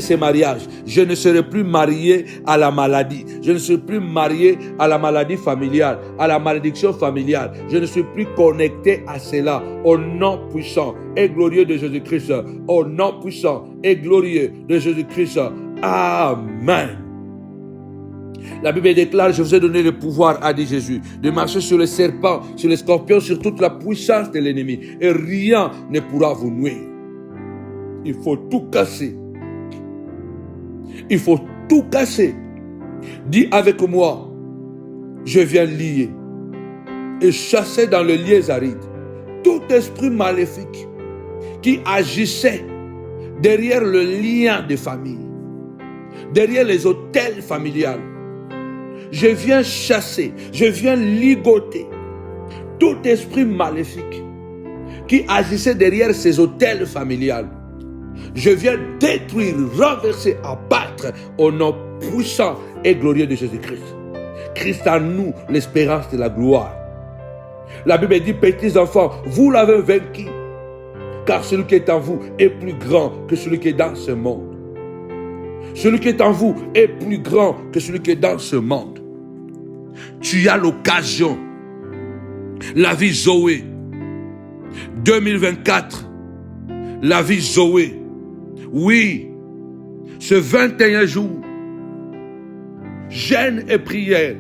ces mariages. Je ne serai plus marié à la maladie. Je ne serai plus marié à la maladie familiale, à la malédiction familiale. Je ne suis plus connecté à cela. Au nom puissant et glorieux de Jésus-Christ. Au nom puissant et glorieux de Jésus-Christ. Amen. La Bible déclare, je vous ai donné le pouvoir, a dit Jésus, de marcher sur les serpents, sur les scorpions, sur toute la puissance de l'ennemi. Et rien ne pourra vous nuire. Il faut tout casser. Il faut tout casser. Dis avec moi, je viens lier et chasser dans le lieu aride tout esprit maléfique qui agissait derrière le lien de famille, derrière les autels familiales. Je viens chasser, je viens ligoter tout esprit maléfique qui agissait derrière ces autels familiales. Je viens détruire, renverser, abattre au nom puissant et glorieux de Jésus-Christ. Christ en nous, l'espérance de la gloire. La Bible dit, petits enfants, vous l'avez vaincu, car celui qui est en vous est plus grand que celui qui est dans ce monde. Celui qui est en vous est plus grand que celui qui est dans ce monde. Tu as l'occasion, la vie Zoé, 2024, la vie Zoé. Oui, ce 21 jours, jeûne et prière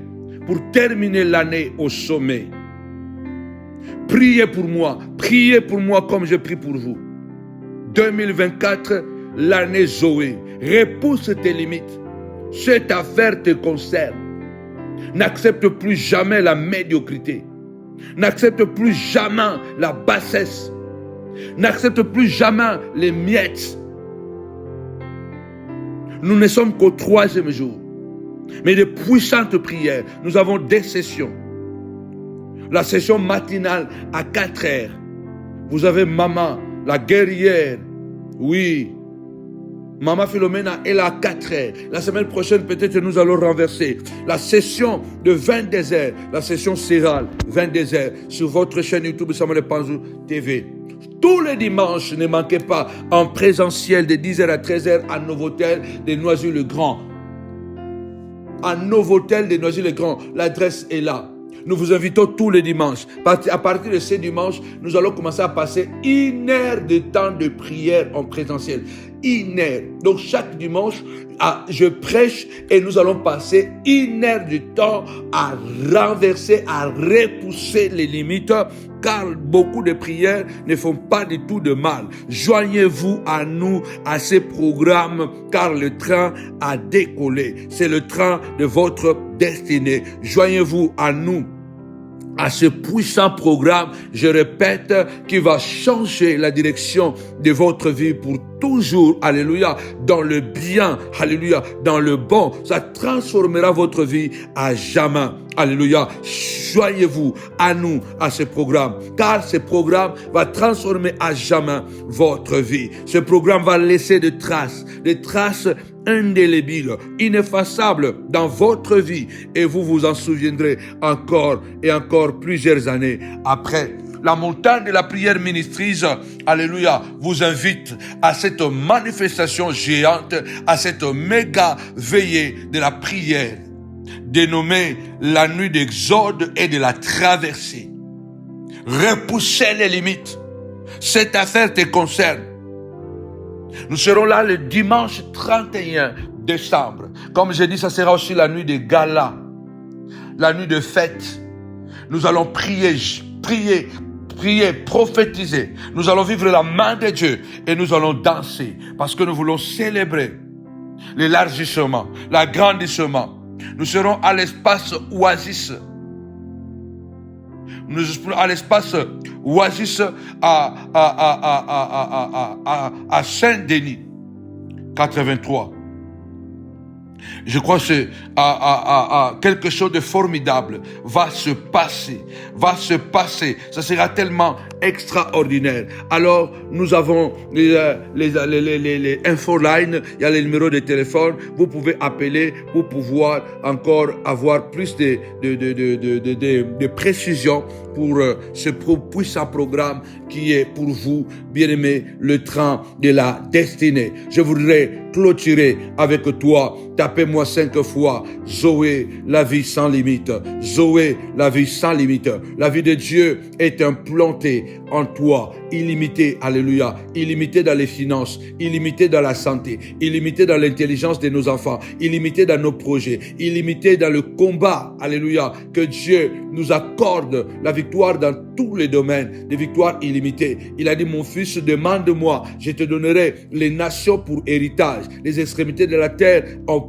pour terminer l'année au sommet. Priez pour moi comme je prie pour vous. 2024, l'année Zoé. Repousse tes limites. Cette affaire te concerne. N'accepte plus jamais la médiocrité. N'accepte plus jamais la bassesse. N'accepte plus jamais les miettes. Nous ne sommes qu'au 3e jour. Mais de puissantes prières. Nous avons des sessions. La session matinale à 4 heures. Vous avez maman, la guerrière. Oui. Maman Philomena est là à 4 heures. La semaine prochaine, peut-être nous allons renverser. La session de 22 heures. La session sérale, 22 heures. Sur votre chaîne YouTube Samuel Panzou TV. Tous les dimanches, ne manquez pas en présentiel de 10h à 13h à Novotel de Noisy-le-Grand. À Novotel de Noisy-le-Grand, l'adresse est là. Nous vous invitons tous les dimanches. À partir de ce dimanche, nous allons commencer à passer 1 heure de temps de prière en présentiel. 1 heure. Donc chaque dimanche, je prêche et nous allons passer 1 heure de temps à renverser, à repousser les limites, car beaucoup de prières ne font pas du tout de mal. Joignez-vous à nous, à ces programmes, car le train a décollé. C'est le train de votre destinée. Joignez-vous à nous, à ce puissant programme, je répète, qui va changer la direction de votre vie pour toujours, alléluia, dans le bien, alléluia, dans le bon. Ça transformera votre vie à jamais, alléluia. Joignez-vous à nous, à ce programme, car ce programme va transformer à jamais votre vie. Ce programme va laisser des traces indélébiles, ineffaçables dans votre vie, et vous vous en souviendrez encore et encore plusieurs années après. La montagne de la prière ministrise, alléluia, vous invite à cette manifestation géante, à cette méga veillée de la prière, dénommée la nuit d'Exode et de la traversée. Repoussez les limites. Cette affaire te concerne. Nous serons là le dimanche 31 décembre. Comme j'ai dit, ça sera aussi la nuit de gala, la nuit de fête. Nous allons prier, prophétiser. Nous allons vivre la main de Dieu et nous allons danser parce que nous voulons célébrer l'élargissement, l'agrandissement. Nous serons à l'espace Oasis. Nous serons à l'espace Oasis à Saint-Denis, 83. Je crois que c'est quelque chose de formidable va se passer. Ça sera tellement extraordinaire. Alors, nous avons les infolines, il y a les numéros de téléphone. Vous pouvez appeler pour pouvoir encore avoir plus de précisions pour ce puissant programme qui est pour vous, bien-aimés, le train de la destinée. Je voudrais clôturer avec toi. Tapez-moi 5 fois. Zoé, la vie sans limite. Zoé, la vie sans limite. La vie de Dieu est implantée en toi, illimitée, alléluia, illimitée dans les finances, illimitée dans la santé, illimitée dans l'intelligence de nos enfants, illimitée dans nos projets, illimitée dans le combat, alléluia, que Dieu nous accorde la victoire dans tous les domaines, des victoires illimitées. Il a dit, mon fils, demande-moi, je te donnerai les nations pour héritage, les extrémités de la terre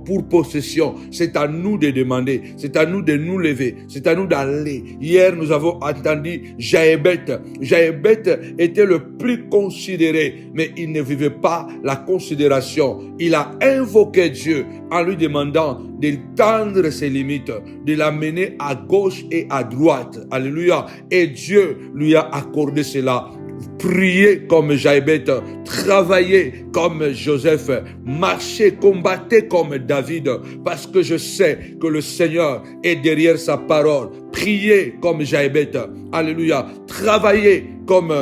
pour possession. C'est à nous de demander, c'est à nous de nous lever, c'est à nous d'aller. Hier, nous avons entendu Jaébet. Jaébet était le plus considéré, mais il ne vivait pas la considération. Il a invoqué Dieu en lui demandant d'étendre ses limites, de l'amener à gauche et à droite. Alléluia. Et Dieu lui a accordé cela. Priez comme Jaébet, travaillez comme Joseph, marchez, combattez comme David, parce que je sais que le Seigneur est derrière sa parole. Priez comme Jaébet, alléluia, travaillez comme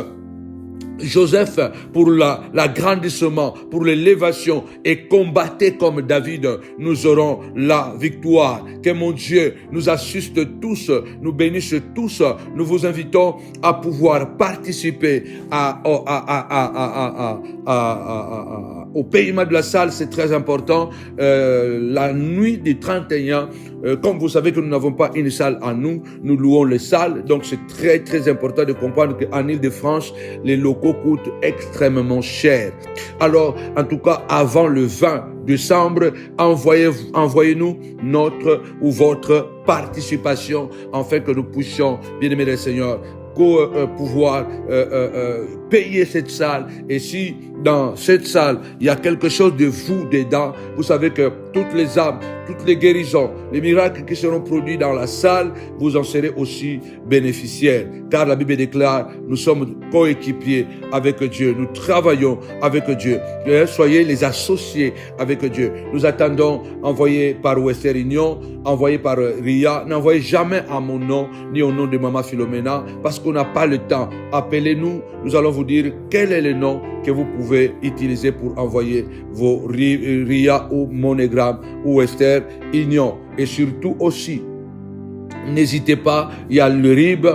Joseph pour l'agrandissement, pour l'élévation, et combattez comme David, nous aurons la victoire. Que mon Dieu nous assiste tous, nous bénisse tous. Nous vous invitons à pouvoir participer au paiement de la salle, c'est très important. La nuit du 31, comme vous savez que nous n'avons pas une salle à nous, nous louons les salles, donc c'est très très important de comprendre qu'en Île-de-France, les locaux coûtent extrêmement cher. Alors, en tout cas, avant le 20 décembre, envoyez-nous notre ou votre participation afin que nous puissions, bien-aimés du Seigneur, pouvoir payer cette salle. Et si dans cette salle il y a quelque chose de vous dedans, vous savez que toutes les âmes, toutes les guérisons, les miracles qui seront produits dans la salle, vous en serez aussi bénéficiaires, car la Bible déclare, nous sommes coéquipiers avec Dieu, nous travaillons avec Dieu. Soyez les associés avec Dieu. Nous attendons, envoyé par Western Union, envoyé par Ria. N'envoyez jamais à mon nom ni au nom de Maman Philomena, parce qu'on n'a pas le temps. Appelez-nous, nous allons vous dire quel est le nom que vous pouvez utiliser pour envoyer vos RIA ou MoneyGram ou Western Union. Et surtout aussi, n'hésitez pas, il y a le RIB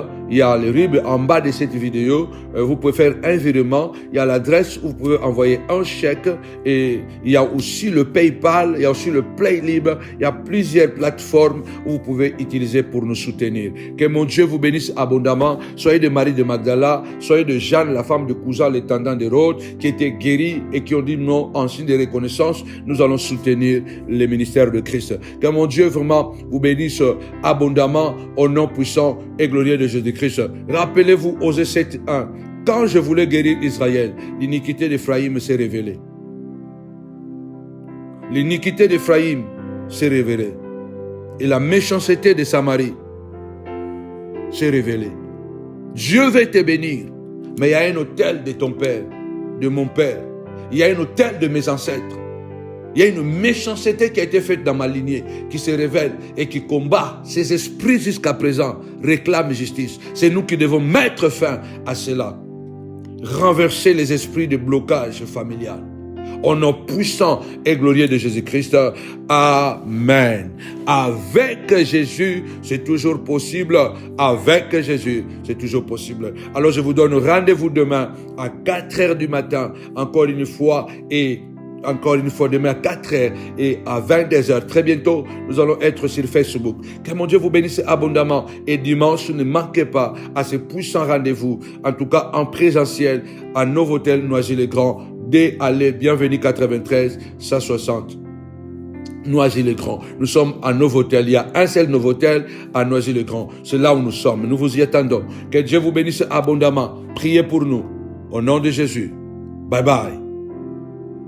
en bas de cette vidéo. Vous pouvez faire un virement. Il y a l'adresse où vous pouvez envoyer un chèque. Et il y a aussi le PayPal, il y a aussi le Playlib. Il y a plusieurs plateformes où vous pouvez utiliser pour nous soutenir. Que mon Dieu vous bénisse abondamment. Soyez de Marie de Magdala, soyez de Jeanne, la femme de Cousin, l'intendant de Rhodes, qui était guéri et qui ont dit non, en signe de reconnaissance, nous allons soutenir le ministère de Christ. Que mon Dieu vraiment vous bénisse abondamment au nom puissant et glorieux de Jésus-Christ. Rappelez-vous, Osée 7:1, quand je voulais guérir Israël, l'iniquité d'Éphraïm s'est révélée. L'iniquité d'Éphraïm s'est révélée. Et la méchanceté de Samarie s'est révélée. Dieu veut te bénir, mais il y a un autel de ton père, de mon père. Il y a un autel de mes ancêtres. Il y a une méchanceté qui a été faite dans ma lignée, qui se révèle et qui combat. Ces esprits jusqu'à présent réclament justice. C'est nous qui devons mettre fin à cela. Renverser les esprits de blocage familial. au nom puissant et glorieux de Jésus-Christ. Amen. Avec Jésus, c'est toujours possible. Avec Jésus, c'est toujours possible. Alors je vous donne rendez-vous demain à 4 heures du matin, encore une fois demain à 4 heures et à 22 heures. Très bientôt, nous allons être sur Facebook. Que mon Dieu vous bénisse abondamment. Et dimanche, ne manquez pas à ce puissant rendez-vous, en tout cas en présentiel, à Novotel Noisy-le-Grand. Allez, bienvenue 93 160. Noisy-le-Grand. Nous sommes à Novotel. Il y a un seul Novotel à Noisy-le-Grand. C'est là où nous sommes. Nous vous y attendons. Que Dieu vous bénisse abondamment. Priez pour nous. Au nom de Jésus. Bye bye.